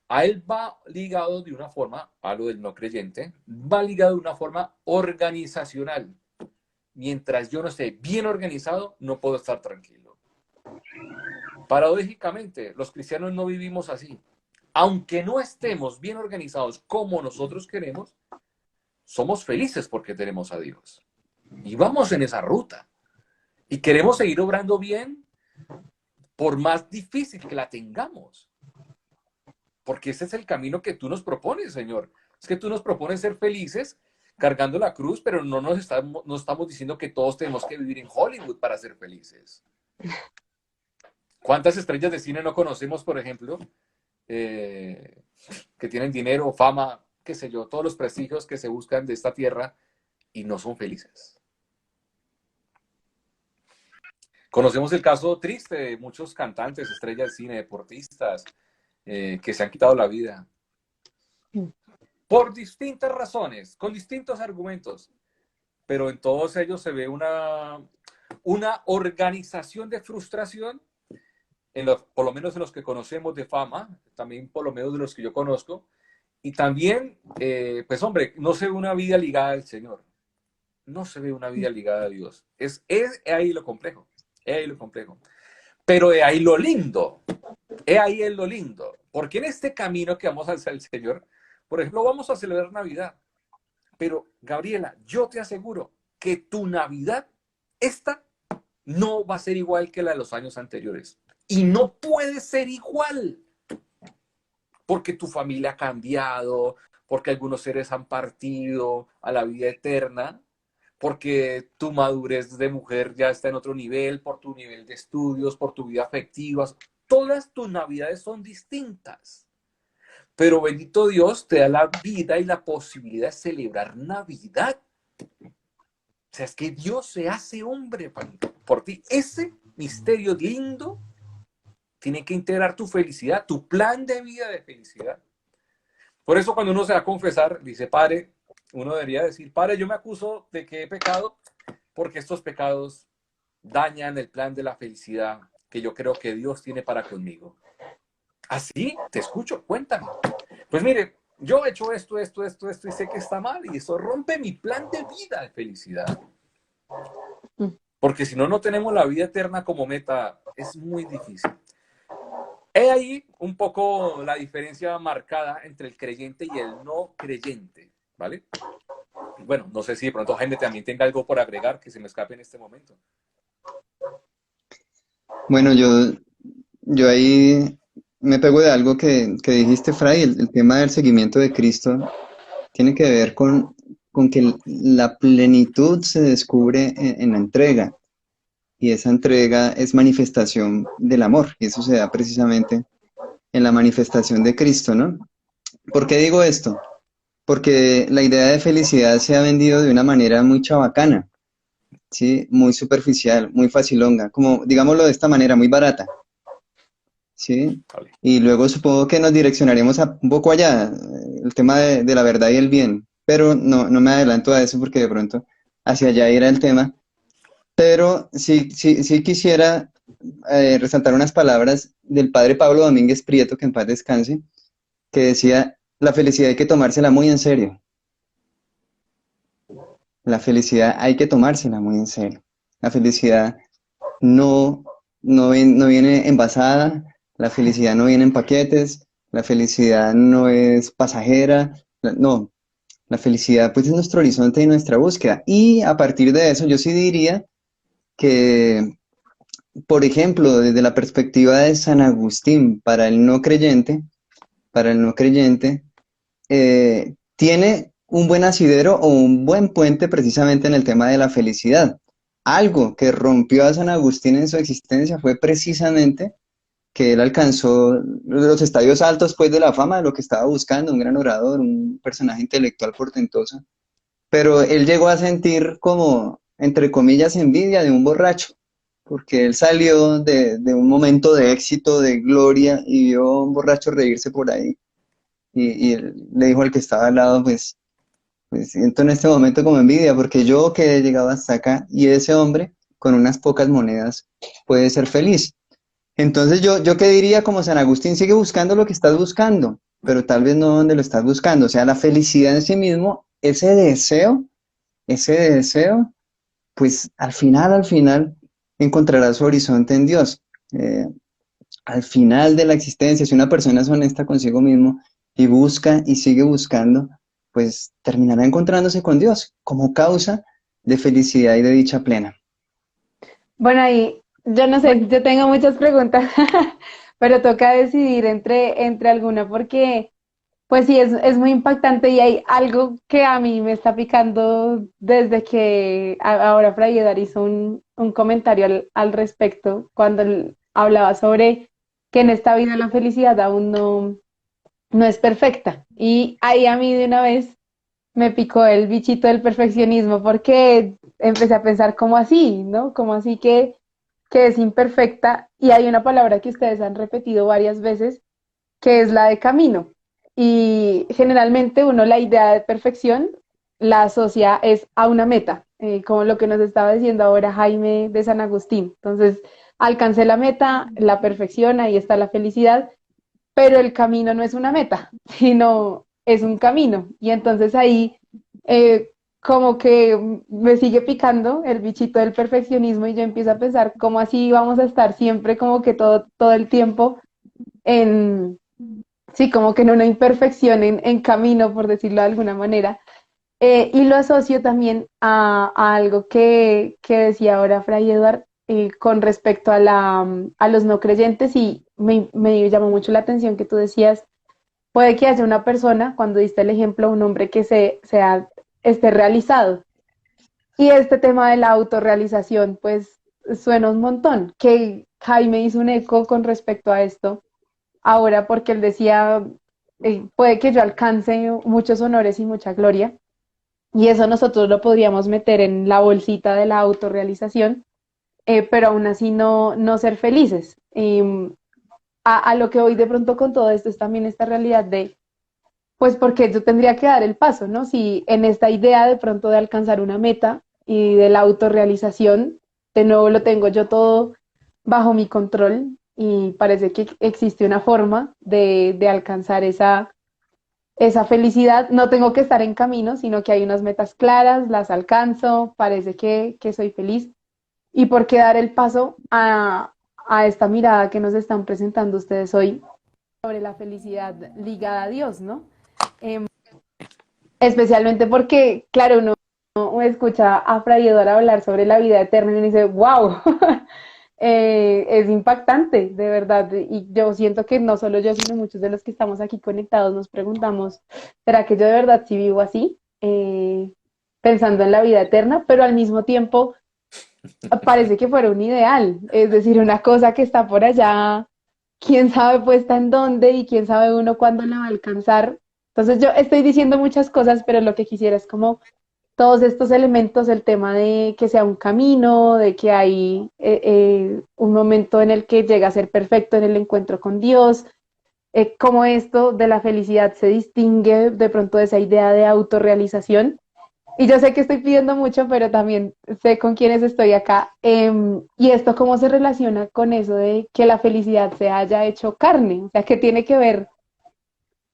a él va ligado de una forma, a lo del no creyente, va ligado de una forma organizacional. Mientras yo no esté bien organizado, no puedo estar tranquilo. Paradójicamente, los cristianos no vivimos así. Aunque no estemos bien organizados como nosotros queremos, somos felices porque tenemos a Dios. Y vamos en esa ruta. Y queremos seguir obrando bien por más difícil que la tengamos. Porque ese es el camino que tú nos propones, Señor. Es que tú nos propones ser felices cargando la cruz, pero no estamos diciendo que todos tenemos que vivir en Hollywood para ser felices. ¿Cuántas estrellas de cine no conocemos, por ejemplo, que tienen dinero, fama, qué sé yo, todos los prestigios que se buscan de esta tierra y no son felices? Conocemos el caso triste de muchos cantantes, estrellas de cine, deportistas, que se han quitado la vida por distintas razones, con distintos argumentos, pero en todos ellos se ve una organización de frustración, por lo menos en los que conocemos de fama, también por lo menos de los que yo conozco, y también, pues hombre, no se ve una vida ligada al Señor, no se ve una vida ligada a Dios. Es ahí lo complejo, es ahí lo complejo. Pero de ahí lo lindo, ahí es lo lindo, porque en este camino que vamos hacia el Señor, por ejemplo, vamos a celebrar Navidad, pero Gabriela, yo te aseguro que tu Navidad, esta, no va a ser igual que la de los años anteriores. Y no puede ser igual, porque tu familia ha cambiado, porque algunos seres han partido a la vida eterna, porque tu madurez de mujer ya está en otro nivel, por tu nivel de estudios, por tu vida afectiva. Todas tus navidades son distintas. Pero bendito Dios te da la vida y la posibilidad de celebrar Navidad. O sea, es que Dios se hace hombre por ti. Ese misterio lindo tiene que integrar tu felicidad, tu plan de vida de felicidad. Por eso cuando uno se va a confesar, dice, Padre, uno debería decir, Padre, yo me acuso de que he pecado porque estos pecados dañan el plan de la felicidad que yo creo que Dios tiene para conmigo. Así, te escucho, cuéntame. Pues mire, yo he hecho esto y sé que está mal y eso rompe mi plan de vida de felicidad. Porque si no, no tenemos la vida eterna como meta, es muy difícil. He ahí un poco la diferencia marcada entre el creyente y el no creyente, ¿vale? Bueno, no sé si de pronto Jaime también tenga algo por agregar que se me escape en este momento. Bueno, yo ahí me pego de algo que dijiste, Fray, el tema del seguimiento de Cristo tiene que ver con que la plenitud se descubre en la entrega, y esa entrega es manifestación del amor, y eso se da precisamente en la manifestación de Cristo, ¿no? ¿Por qué digo esto? Porque la idea de felicidad se ha vendido de una manera muy chabacana, ¿sí? Muy superficial, muy facilonga, como digámoslo de esta manera, muy barata, ¿sí? Vale. Y luego supongo que nos direccionaremos un poco allá, el tema de la verdad y el bien, pero no me adelanto a eso porque de pronto hacia allá irá el tema. Pero sí quisiera resaltar unas palabras del padre Pablo Domínguez Prieto, que en paz descanse, que decía, la felicidad hay que tomársela muy en serio. La felicidad hay que tomársela muy en serio. La felicidad no viene envasada, la felicidad no viene en paquetes, la felicidad no es pasajera, no, la felicidad pues es nuestro horizonte y nuestra búsqueda. Y a partir de eso yo sí diría que, por ejemplo, desde la perspectiva de San Agustín, para el no creyente, tiene un buen asidero o un buen puente precisamente en el tema de la felicidad. Algo que rompió a San Agustín en su existencia fue precisamente que él alcanzó los estadios altos pues de la fama de lo que estaba buscando, un gran orador, un personaje intelectual portentoso, pero él llegó a sentir como, entre comillas, envidia de un borracho, porque él salió de un momento de éxito, de gloria, y vio a un borracho reírse por ahí, y él le dijo al que estaba al lado, pues siento en este momento como envidia, porque yo que he llegado hasta acá, y ese hombre, con unas pocas monedas, puede ser feliz. Entonces yo qué diría como San Agustín, sigue buscando lo que estás buscando, pero tal vez no donde lo estás buscando, o sea, la felicidad en sí mismo, ese deseo, pues al final encontrará su horizonte en Dios. Al final de la existencia, si una persona es honesta consigo mismo y busca y sigue buscando, pues terminará encontrándose con Dios como causa de felicidad y de dicha plena. Bueno, ahí yo no sé, yo tengo muchas preguntas, pero toca decidir entre alguna porque, pues sí, es muy impactante y hay algo que a mí me está picando desde que ahora Fray Edar hizo un comentario al respecto cuando él hablaba sobre que en esta vida la felicidad aún no es perfecta. Y ahí a mí de una vez me picó el bichito del perfeccionismo porque empecé a pensar como así, ¿no? Como así que es imperfecta y hay una palabra que ustedes han repetido varias veces que es la de camino. Y generalmente uno la idea de perfección la asocia es a una meta, como lo que nos estaba diciendo ahora Jaime de San Agustín. Entonces, alcancé la meta, la perfección, ahí está la felicidad, pero el camino no es una meta, sino es un camino. Y entonces ahí como que me sigue picando el bichito del perfeccionismo y yo empiezo a pensar cómo así vamos a estar siempre como que todo el tiempo en, sí, como que en una imperfección en camino, por decirlo de alguna manera. Y lo asocio también a algo que decía ahora Fray Eduard con respecto a los no creyentes y me llamó mucho la atención que tú decías, puede que haya una persona, cuando diste el ejemplo, un hombre que esté realizado, Y este tema de la autorrealización, pues suena un montón, que Jaime hizo un eco con respecto a esto ahora, porque él decía, puede que yo alcance muchos honores y mucha gloria, y eso nosotros lo podríamos meter en la bolsita de la autorrealización, pero aún así no ser felices. A lo que hoy de pronto con todo esto es también esta realidad de, pues porque yo tendría que dar el paso, ¿no? Si en esta idea de pronto de alcanzar una meta y de la autorrealización, de nuevo lo tengo yo todo bajo mi control y parece que existe una forma de alcanzar esa felicidad. No tengo que estar en camino, sino que hay unas metas claras, las alcanzo, parece que soy feliz. ¿Y por qué dar el paso a esta mirada que nos están presentando ustedes hoy sobre la felicidad ligada a Dios, ¿no? Eh, Especialmente porque, claro, uno escucha a Fray Eduardo hablar sobre la vida eterna y uno dice, wow, es impactante, de verdad. Y yo siento que no solo yo, sino muchos de los que estamos aquí conectados nos preguntamos, ¿será que yo de verdad sí vivo así? Pensando en la vida eterna, pero al mismo tiempo parece que fuera un ideal, es decir, una cosa que está por allá, quién sabe puesta en dónde y quién sabe uno cuándo la va a alcanzar. Entonces yo estoy diciendo muchas cosas, pero lo que quisiera es como todos estos elementos, el tema de que sea un camino, de que hay un momento en el que llega a ser perfecto en el encuentro con Dios, cómo esto de la felicidad se distingue de pronto de esa idea de autorrealización. Y yo sé que estoy pidiendo mucho, pero también sé con quiénes estoy acá. Y esto cómo se relaciona con eso de que la felicidad se haya hecho carne. O sea, ¿qué tiene que ver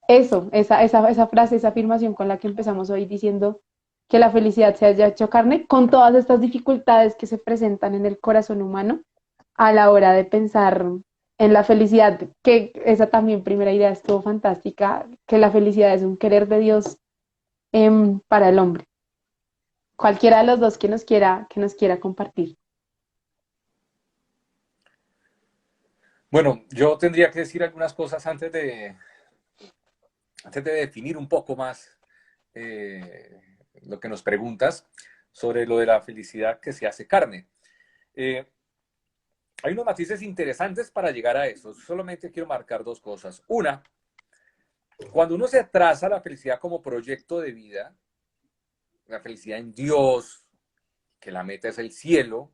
eso, esa frase, esa afirmación con la que empezamos hoy diciendo que la felicidad se haya hecho carne con todas estas dificultades que se presentan en el corazón humano a la hora de pensar en la felicidad? Que esa también primera idea estuvo fantástica, que la felicidad es un querer de Dios para el hombre. Cualquiera de los dos que nos quiera compartir. Bueno, yo tendría que decir algunas cosas antes de definir un poco más eh, lo que nos preguntas sobre lo de la felicidad que se hace carne. Eh, Hay unos matices interesantes para llegar a eso. Solamente quiero marcar dos cosas. Una, cuando uno se traza la felicidad como proyecto de vida, la felicidad en Dios, que la meta es el cielo,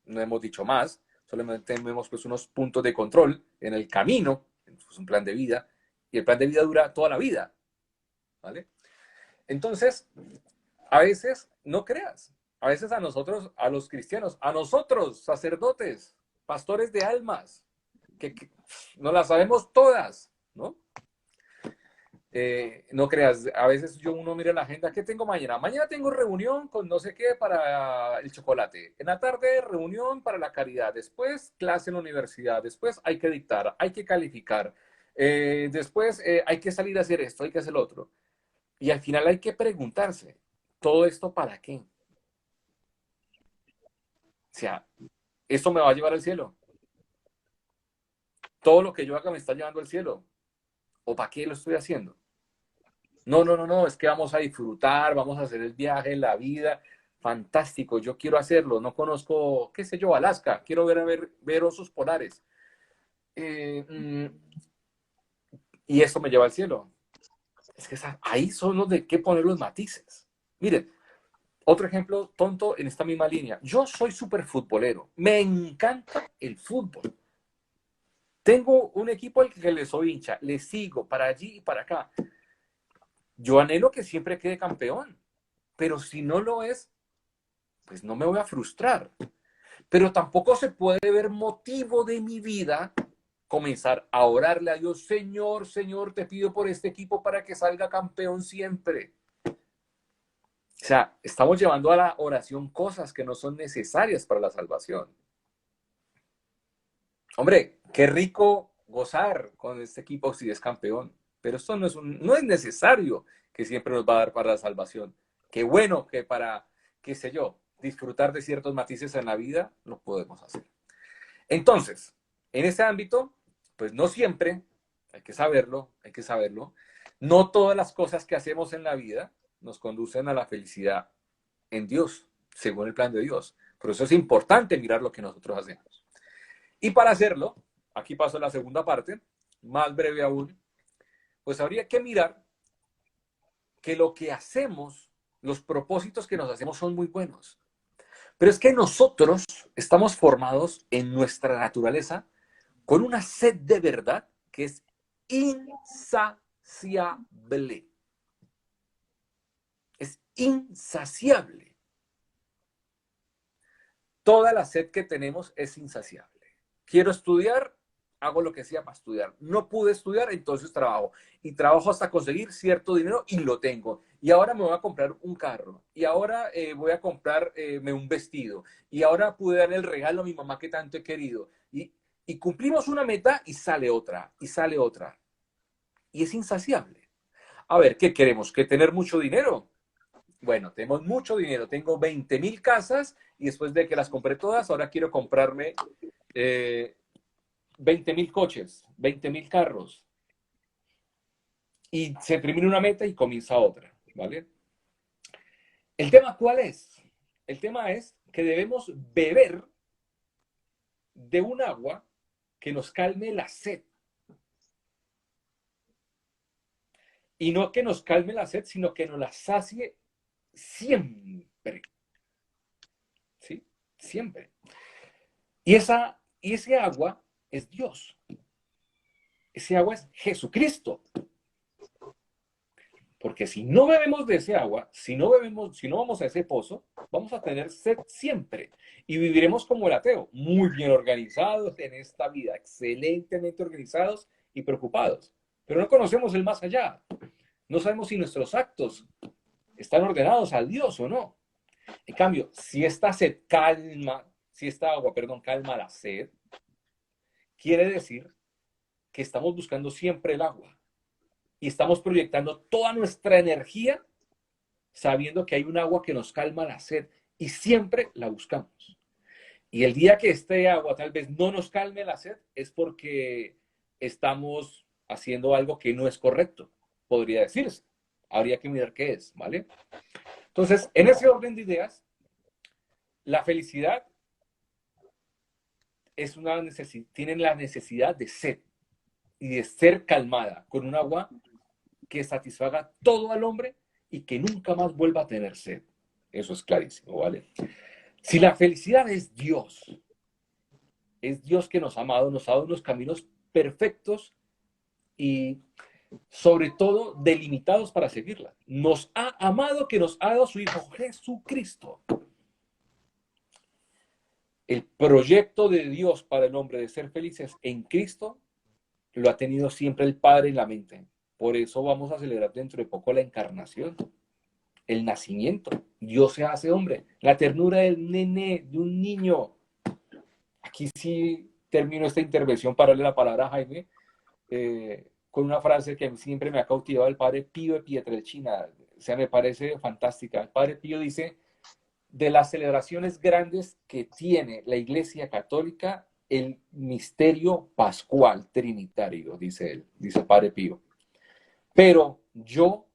no hemos dicho más, solamente tenemos pues unos puntos de control en el camino, es un plan de vida, y el plan de vida dura toda la vida, ¿vale? Entonces, a veces, no creas, a veces a nosotros, a los cristianos, a nosotros, sacerdotes, pastores de almas, que no las sabemos todas, ¿no? No creas, a veces uno mira la agenda, ¿qué tengo mañana? Mañana tengo reunión con no sé qué para el chocolate. En la tarde, reunión para la caridad. Después, clase en la universidad. Después, hay que dictar, hay que calificar. Después, hay que salir a hacer esto, hay que hacer lo otro. Y al final hay que preguntarse, ¿todo esto para qué? O sea, ¿esto me va a llevar al cielo? ¿Todo lo que yo haga me está llevando al cielo? ¿O para qué lo estoy haciendo? No, no, no, no, es que vamos a disfrutar, vamos a hacer el viaje, la vida, fantástico, yo quiero hacerlo, no conozco, qué sé yo, Alaska, quiero ver osos polares. Eh, mm, y esto me lleva al cielo. Es que ahí son los de qué poner los matices. Miren, otro ejemplo tonto en esta misma línea. Yo soy súper futbolero, me encanta el fútbol. Tengo un equipo al que le soy hincha, le sigo para allí y para acá. Yo anhelo que siempre quede campeón, pero si no lo es, pues no me voy a frustrar. Pero tampoco se puede ver motivo de mi vida comenzar a orarle a Dios, Señor, Señor, te pido por este equipo para que salga campeón siempre. O sea, estamos llevando a la oración cosas que no son necesarias para la salvación. Hombre, qué rico gozar con este equipo si es campeón, pero esto no es necesario que siempre nos va a dar para la salvación. Qué bueno que para, qué sé yo, disfrutar de ciertos matices en la vida, lo podemos hacer. Entonces, en ese ámbito, pues no siempre, hay que saberlo, no todas las cosas que hacemos en la vida nos conducen a la felicidad en Dios. según el plan de Dios. Por eso es importante mirar lo que nosotros hacemos. Y para hacerlo, aquí paso a la segunda parte, más breve aún, pues habría que mirar que lo que hacemos, los propósitos que nos hacemos son muy buenos. Pero es que nosotros estamos formados en nuestra naturaleza con una sed de verdad que es insaciable. Es insaciable. Toda la sed que tenemos es insaciable. Quiero estudiar, hago lo que sea para estudiar. No pude estudiar, entonces trabajo. Y trabajo hasta conseguir cierto dinero y lo tengo. Y ahora me voy a comprar un carro. Y ahora voy a comprarme un vestido. Y ahora pude darle el regalo a mi mamá que tanto he querido. Y cumplimos una meta y sale otra. Y sale otra. Y es insaciable. A ver, ¿qué queremos? ¿Que tener mucho dinero? Bueno, tenemos mucho dinero. Tengo 20.000 casas y después de que las compré todas, ahora quiero comprarme 20.000 coches, 20.000 carros. Y se termina una meta y comienza otra, ¿vale? ¿El tema cuál es? El tema es que debemos beber de un agua que nos calme la sed. Y no que nos calme la sed, sino que nos la sacie siempre. ¿Sí? Siempre. Y ese agua es Dios. Ese agua es Jesucristo. Porque si no bebemos de ese agua, si no vamos a ese pozo, vamos a tener sed siempre. Y viviremos como el ateo, muy bien organizados en esta vida, excelentemente organizados y preocupados. Pero no conocemos el más allá. No sabemos si nuestros actos están ordenados a Dios o no. En cambio, si esta agua calma la sed, quiere decir que estamos buscando siempre el agua. Y estamos proyectando toda nuestra energía sabiendo que hay un agua que nos calma la sed y siempre la buscamos. Y el día que este agua tal vez no nos calme la sed es porque estamos haciendo algo que no es correcto, podría decirse. Habría que mirar qué es, ¿vale? Entonces, en ese orden de ideas, la felicidad tiene la necesidad de sed y de ser calmada con un agua que satisfaga todo al hombre y que nunca más vuelva a tener sed. Eso es clarísimo, ¿vale? Si la felicidad es Dios que nos ha amado, nos ha dado unos caminos perfectos y sobre todo delimitados para seguirla. Nos ha amado que nos ha dado su Hijo Jesucristo. El proyecto de Dios para el hombre de ser felices en Cristo lo ha tenido siempre el Padre en la mente. Por eso vamos a celebrar dentro de poco la encarnación, el nacimiento. Dios se hace hombre, la ternura del nene, de un niño. Aquí sí termino esta intervención para darle la palabra a Jaime con una frase que siempre me ha cautivado el Padre Pío de Pietrelcina. O sea, me parece fantástica. El Padre Pío dice, de las celebraciones grandes que tiene la Iglesia Católica, el misterio pascual trinitario, dice él, dice el Padre Pío. Pero yo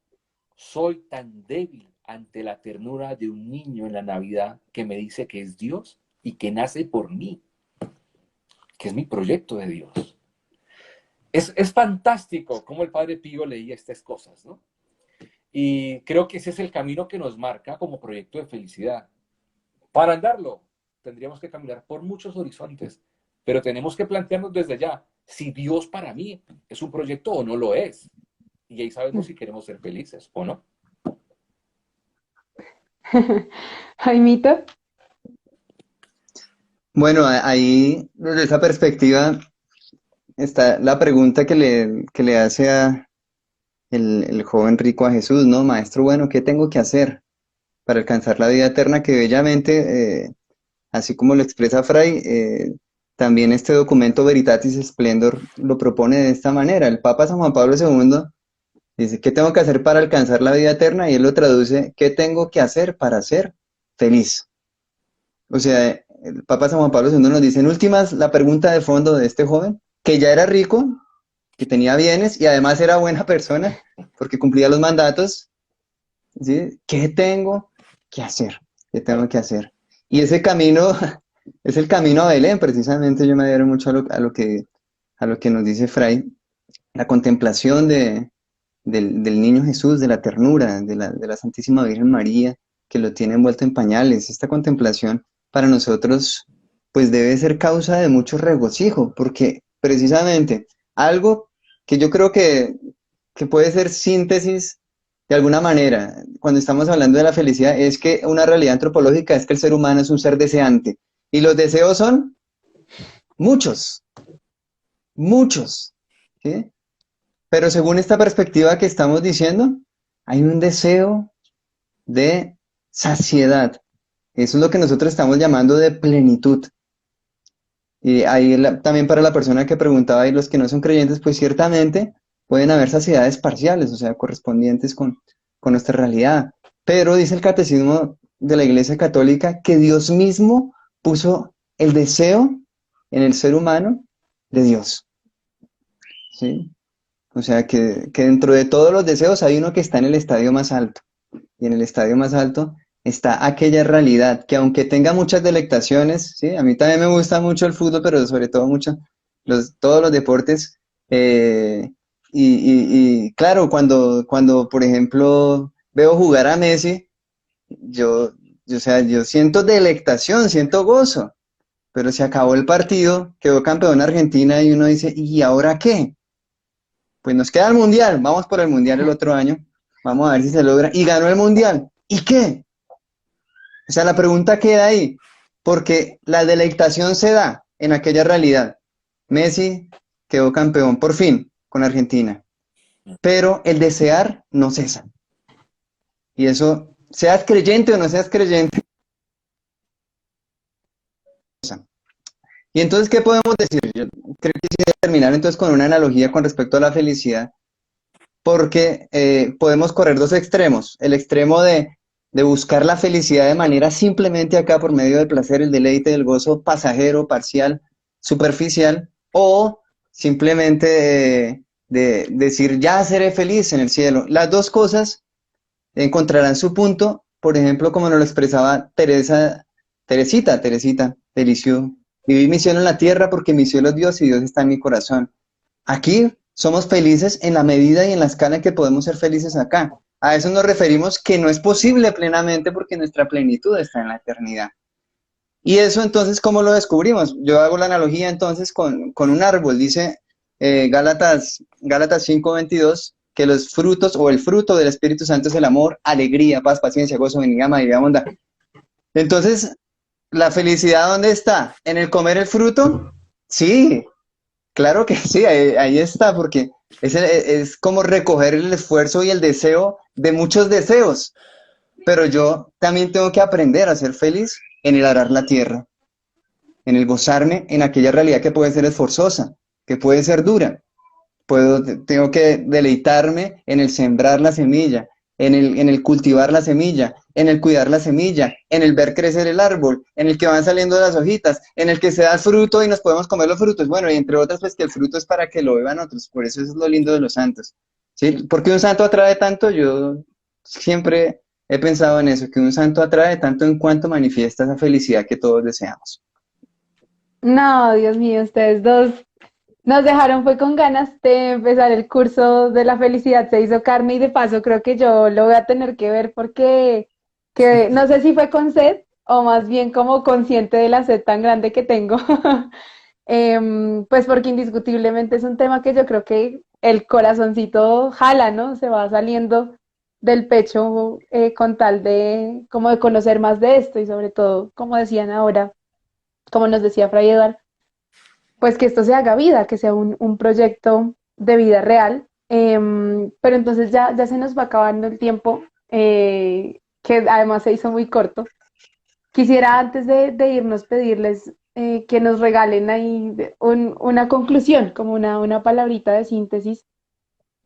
soy tan débil ante la ternura de un niño en la Navidad que me dice que es Dios y que nace por mí, que es mi proyecto de Dios. Es fantástico cómo el Padre Pío leía estas cosas, ¿no? Y creo que ese es el camino que nos marca como proyecto de felicidad. Para andarlo, tendríamos que caminar por muchos horizontes, pero tenemos que plantearnos desde ya si Dios para mí es un proyecto o no lo es. Y ahí sabemos si queremos ser felices o no. Jaimito. Bueno, ahí desde esa perspectiva está la pregunta que le hace el joven rico a Jesús, ¿no? Maestro, bueno, ¿qué tengo que hacer para alcanzar la vida eterna? Que bellamente, así como lo expresa Fray, también este documento Veritatis Splendor lo propone de esta manera. El Papa San Juan Pablo II dice, ¿qué tengo que hacer para alcanzar la vida eterna? Y él lo traduce, ¿qué tengo que hacer para ser feliz? O sea, el Papa San Juan Pablo II nos dice, en últimas, la pregunta de fondo de este joven, que ya era rico, que tenía bienes y además era buena persona, porque cumplía los mandatos, ¿sí? ¿Qué tengo que hacer? ¿Qué tengo que hacer? Y ese camino es el camino a Belén, precisamente yo me adhiero mucho a lo que nos dice Fray, la contemplación del niño Jesús, de la ternura, de la Santísima Virgen María, que lo tiene envuelto en pañales. Esta contemplación para nosotros pues debe ser causa de mucho regocijo, porque precisamente algo que yo creo que puede ser síntesis de alguna manera, cuando estamos hablando de la felicidad, es que una realidad antropológica es que el ser humano es un ser deseante. Y los deseos son muchos, muchos. ¿Sí? Pero según esta perspectiva que estamos diciendo, hay un deseo de saciedad. Eso es lo que nosotros estamos llamando de plenitud. Y ahí también para la persona que preguntaba y los que no son creyentes, pues ciertamente pueden haber saciedades parciales, o sea, correspondientes con nuestra realidad. Pero dice el Catecismo de la Iglesia Católica que Dios mismo puso el deseo en el ser humano de Dios. ¿Sí? O sea, que dentro de todos los deseos hay uno que está en el estadio más alto. Y en el estadio más alto está aquella realidad que aunque tenga muchas delectaciones, ¿sí? A mí también me gusta mucho el fútbol, pero sobre todo mucho todos los deportes. Y claro, cuando, por ejemplo, veo jugar a Messi, o sea, yo siento delectación, siento gozo, pero se acabó el partido, quedó campeón Argentina y uno dice, ¿y ahora qué? Pues nos queda el Mundial, vamos por el Mundial el otro año, vamos a ver si se logra, y ganó el Mundial, ¿y qué? O sea, la pregunta queda ahí, porque la deleitación se da en aquella realidad. Messi quedó campeón, por fin, con Argentina, pero el desear no cesa. Y eso, seas creyente o no seas creyente. Y entonces, ¿qué podemos decir? Yo creo que quisiera terminar entonces con una analogía con respecto a la felicidad, porque podemos correr dos extremos. El extremo de buscar la felicidad de manera simplemente acá por medio del placer, el deleite, del gozo pasajero, parcial, superficial, o simplemente de decir, ya seré feliz en el cielo. Las dos cosas encontrarán su punto, por ejemplo, como nos lo expresaba Teresita de Lisieux. Viví mi cielo en la tierra porque mi cielo es Dios y Dios está en mi corazón. Aquí somos felices en la medida y en la escala en que podemos ser felices acá. A eso nos referimos que no es posible plenamente porque nuestra plenitud está en la eternidad. Y eso entonces, ¿cómo lo descubrimos? Yo hago la analogía entonces con un árbol. Dice Gálatas 5:22 que los frutos o el fruto del Espíritu Santo es el amor, alegría, paz, paciencia, gozo, benignidad, amabilidad, bondad. Entonces, ¿la felicidad dónde está? ¿En el comer el fruto? Sí, claro que sí, ahí está, porque es como recoger el esfuerzo y el deseo de muchos deseos, pero yo también tengo que aprender a ser feliz en el arar la tierra, en el gozarme en aquella realidad que puede ser esforzosa, que puede ser dura. Tengo que deleitarme en el sembrar la semilla, en el cultivar la semilla, en el cuidar la semilla, en el ver crecer el árbol, en el que van saliendo las hojitas, en el que se da fruto y nos podemos comer los frutos. Bueno, y entre otras, pues que el fruto es para que lo beban otros. Por eso es lo lindo de los santos. ¿Sí? ¿Por qué un santo atrae tanto? Yo siempre he pensado en eso, que un santo atrae tanto en cuanto manifiesta esa felicidad que todos deseamos. No, Dios mío, ustedes dos nos dejaron fue con ganas de empezar el curso de la felicidad se hizo carne y de paso creo que yo lo voy a tener que ver porque que no sé si fue con sed o más bien como consciente de la sed tan grande que tengo. Pues porque indiscutiblemente es un tema que yo creo que el corazoncito jala, ¿no? Se va saliendo del pecho con tal de como de conocer más de esto y sobre todo, como decían ahora, como nos decía Fray Eduardo, pues que esto se haga vida, que sea un proyecto de vida real. Pero entonces ya se nos va acabando el tiempo, que además se hizo muy corto. Quisiera antes de irnos pedirles que nos regalen ahí una conclusión, como una palabrita de síntesis,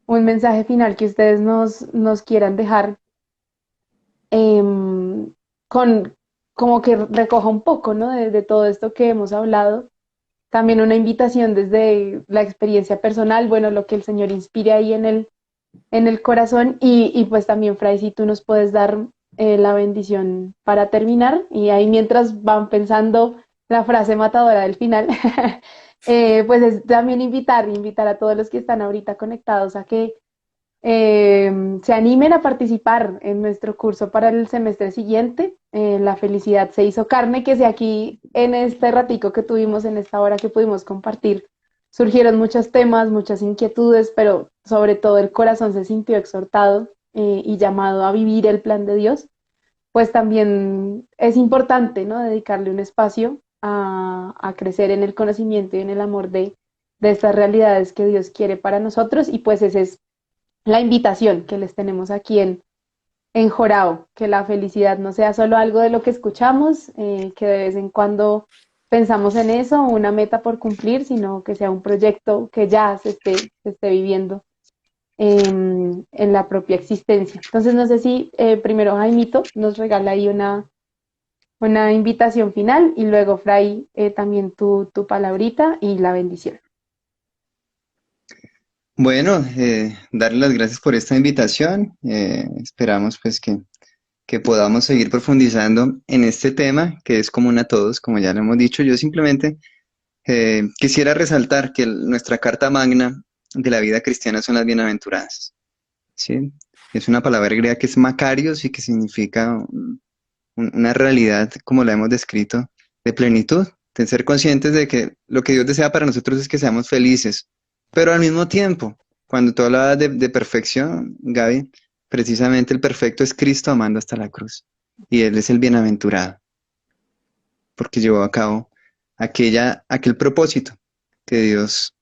un mensaje final que ustedes nos quieran dejar con como que recoja un poco, ¿no? De todo esto que hemos hablado. También una invitación desde la experiencia personal, bueno, lo que el Señor inspire ahí en el corazón y pues también, Fray, si tú nos puedes dar la bendición para terminar. Y ahí mientras van pensando la frase matadora del final, pues es también invitar a todos los que están ahorita conectados a que se animen a participar en nuestro curso para el semestre siguiente. La felicidad se hizo carne, que si aquí en este ratico que tuvimos, en esta hora que pudimos compartir, surgieron muchos temas, muchas inquietudes, pero sobre todo el corazón se sintió exhortado y llamado a vivir el plan de Dios, pues también es importante, ¿no? Dedicarle un espacio a crecer en el conocimiento y en el amor de estas realidades que Dios quiere para nosotros, y pues ese es la invitación que les tenemos aquí en Jorao, que la felicidad no sea solo algo de lo que escuchamos, que de vez en cuando pensamos en eso, una meta por cumplir, sino que sea un proyecto que ya se esté viviendo en la propia existencia. Entonces, no sé si primero Jaimito nos regala ahí una invitación final y luego Fray también tu palabrita y la bendición. Bueno, darle las gracias por esta invitación. Esperamos pues que podamos seguir profundizando en este tema que es común a todos, como ya lo hemos dicho. Yo simplemente quisiera resaltar que nuestra carta magna de la vida cristiana son las bienaventuranzas, ¿sí? Es una palabra griega que es Makarios y que significa una realidad, como la hemos descrito, de plenitud, de ser conscientes de que lo que Dios desea para nosotros es que seamos felices, pero al mismo tiempo, cuando tú hablabas de perfección, Gaby, precisamente el perfecto es Cristo amando hasta la cruz, y Él es el bienaventurado, porque llevó a cabo aquel propósito que Dios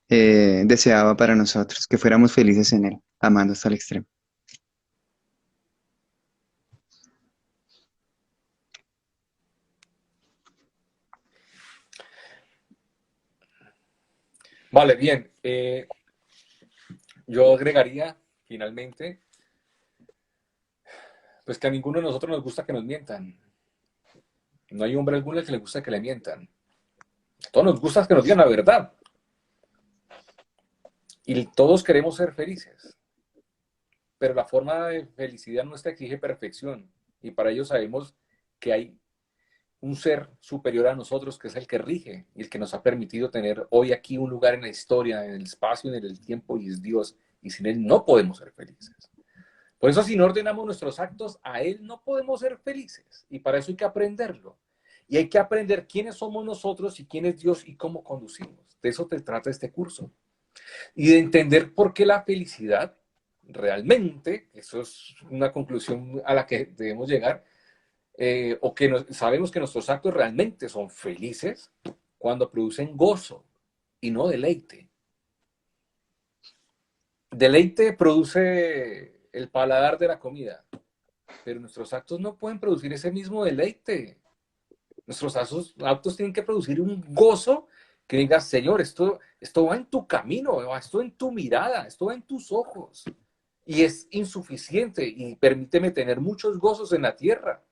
deseaba para nosotros, que fuéramos felices en Él, amando hasta el extremo. Vale, bien. Yo agregaría, finalmente, pues que a ninguno de nosotros nos gusta que nos mientan. No hay hombre alguno al que le gusta que le mientan. A todos nos gusta que nos digan la verdad. Y todos queremos ser felices. Pero la forma de felicidad nuestra exige perfección. Y para ello sabemos que hay un ser superior a nosotros que es el que rige y el que nos ha permitido tener hoy aquí un lugar en la historia, en el espacio, en el tiempo, y es Dios. Y sin Él no podemos ser felices. Por eso si no ordenamos nuestros actos a Él, no podemos ser felices. Y para eso hay que aprenderlo. Y hay que aprender quiénes somos nosotros y quién es Dios y cómo conducirnos. De eso te trata este curso. Y de entender por qué la felicidad realmente, eso es una conclusión a la que debemos llegar, o que sabemos que nuestros actos realmente son felices cuando producen gozo y no deleite. Deleite produce el paladar de la comida, pero nuestros actos no pueden producir ese mismo deleite. Nuestros actos tienen que producir un gozo que diga, Señor, esto va en tu camino, esto en tu mirada, esto va en tus ojos. Y es insuficiente y permíteme tener muchos gozos en la tierra.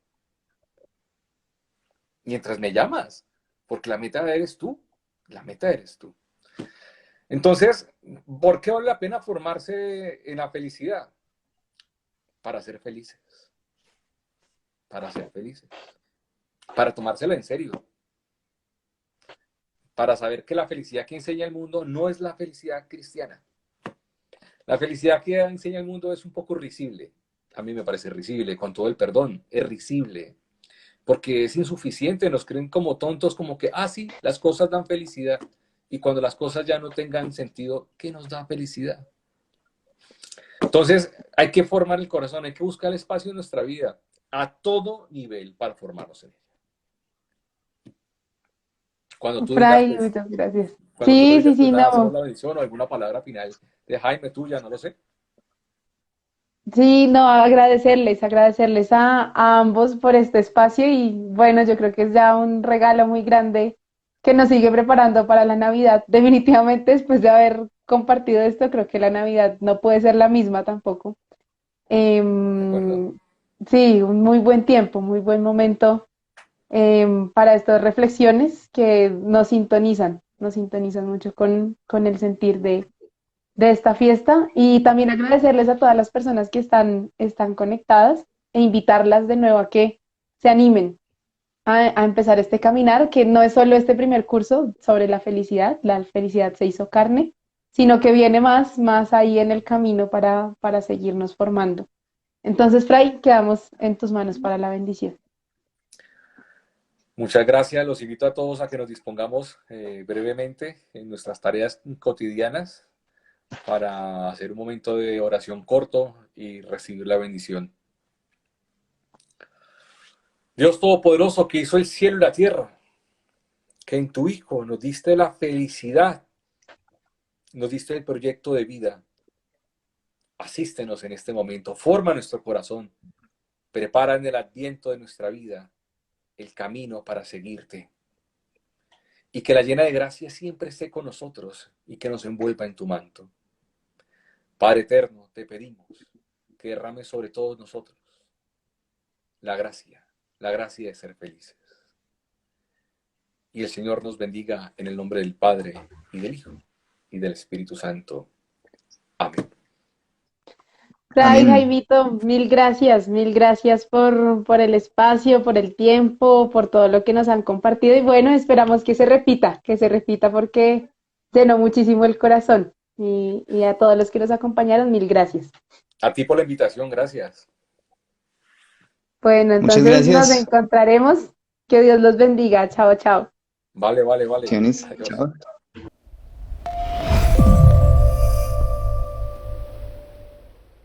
Mientras me llamas, porque la meta eres tú, la meta eres tú. Entonces, ¿por qué vale la pena formarse en la felicidad? Para ser felices, para ser felices, para tomárselo en serio, para saber que la felicidad que enseña el mundo no es la felicidad cristiana. La felicidad que enseña el mundo es un poco risible. A mí me parece risible, con todo el perdón, es risible. Porque es insuficiente, nos creen como tontos, como que, sí, las cosas dan felicidad. Y cuando las cosas ya no tengan sentido, ¿qué nos da felicidad? Entonces, hay que formar el corazón, hay que buscar el espacio en nuestra vida, a todo nivel, para formarnos en ella. Cuando tú digas, Fray, pues, muchas gracias. cuando tú Sí, sí, digas, pues sí, nada, hacemos no. la bendición o alguna palabra final de Jaime tuya, no lo sé. Sí, no, agradecerles a ambos por este espacio y bueno, yo creo que es ya un regalo muy grande que nos sigue preparando para la Navidad. Definitivamente después de haber compartido esto, creo que la Navidad no puede ser la misma tampoco. ¿De acuerdo? Em, sí, un muy buen tiempo, muy buen momento para estas reflexiones que nos sintonizan mucho con el sentir de esta fiesta y también agradecerles a todas las personas que están conectadas. e invitarlas de nuevo a que se animen a empezar este caminar, que no es solo este primer curso sobre la felicidad se hizo carne, sino que viene más ahí en el camino para seguirnos formando. Entonces, Fray, quedamos en tus manos para la bendición. Muchas gracias. Los invito a todos a que nos dispongamos brevemente en nuestras tareas cotidianas para hacer un momento de oración corto y recibir la bendición. Dios Todopoderoso, que hizo el cielo y la tierra, que en tu Hijo nos diste la felicidad, nos diste el proyecto de vida. Asístenos en este momento, forma nuestro corazón, prepara en el adviento de nuestra vida el camino para seguirte. Y que la llena de gracia siempre esté con nosotros y que nos envuelva en tu manto. Padre eterno, te pedimos que derrames sobre todos nosotros la gracia de ser felices. Y el Señor nos bendiga en el nombre del Padre, y del Hijo, y del Espíritu Santo. Amén. Fray Amén. Jaimito, mil gracias por el espacio, por el tiempo, por todo lo que nos han compartido y bueno, esperamos que se repita porque llenó muchísimo el corazón y a todos los que nos acompañaron, mil gracias. A ti por la invitación, gracias. Bueno, Muchas entonces nos gracias. encontraremos. Que Dios los bendiga. Chao, chao. Vale. Bendiciones. Adiós. Chao.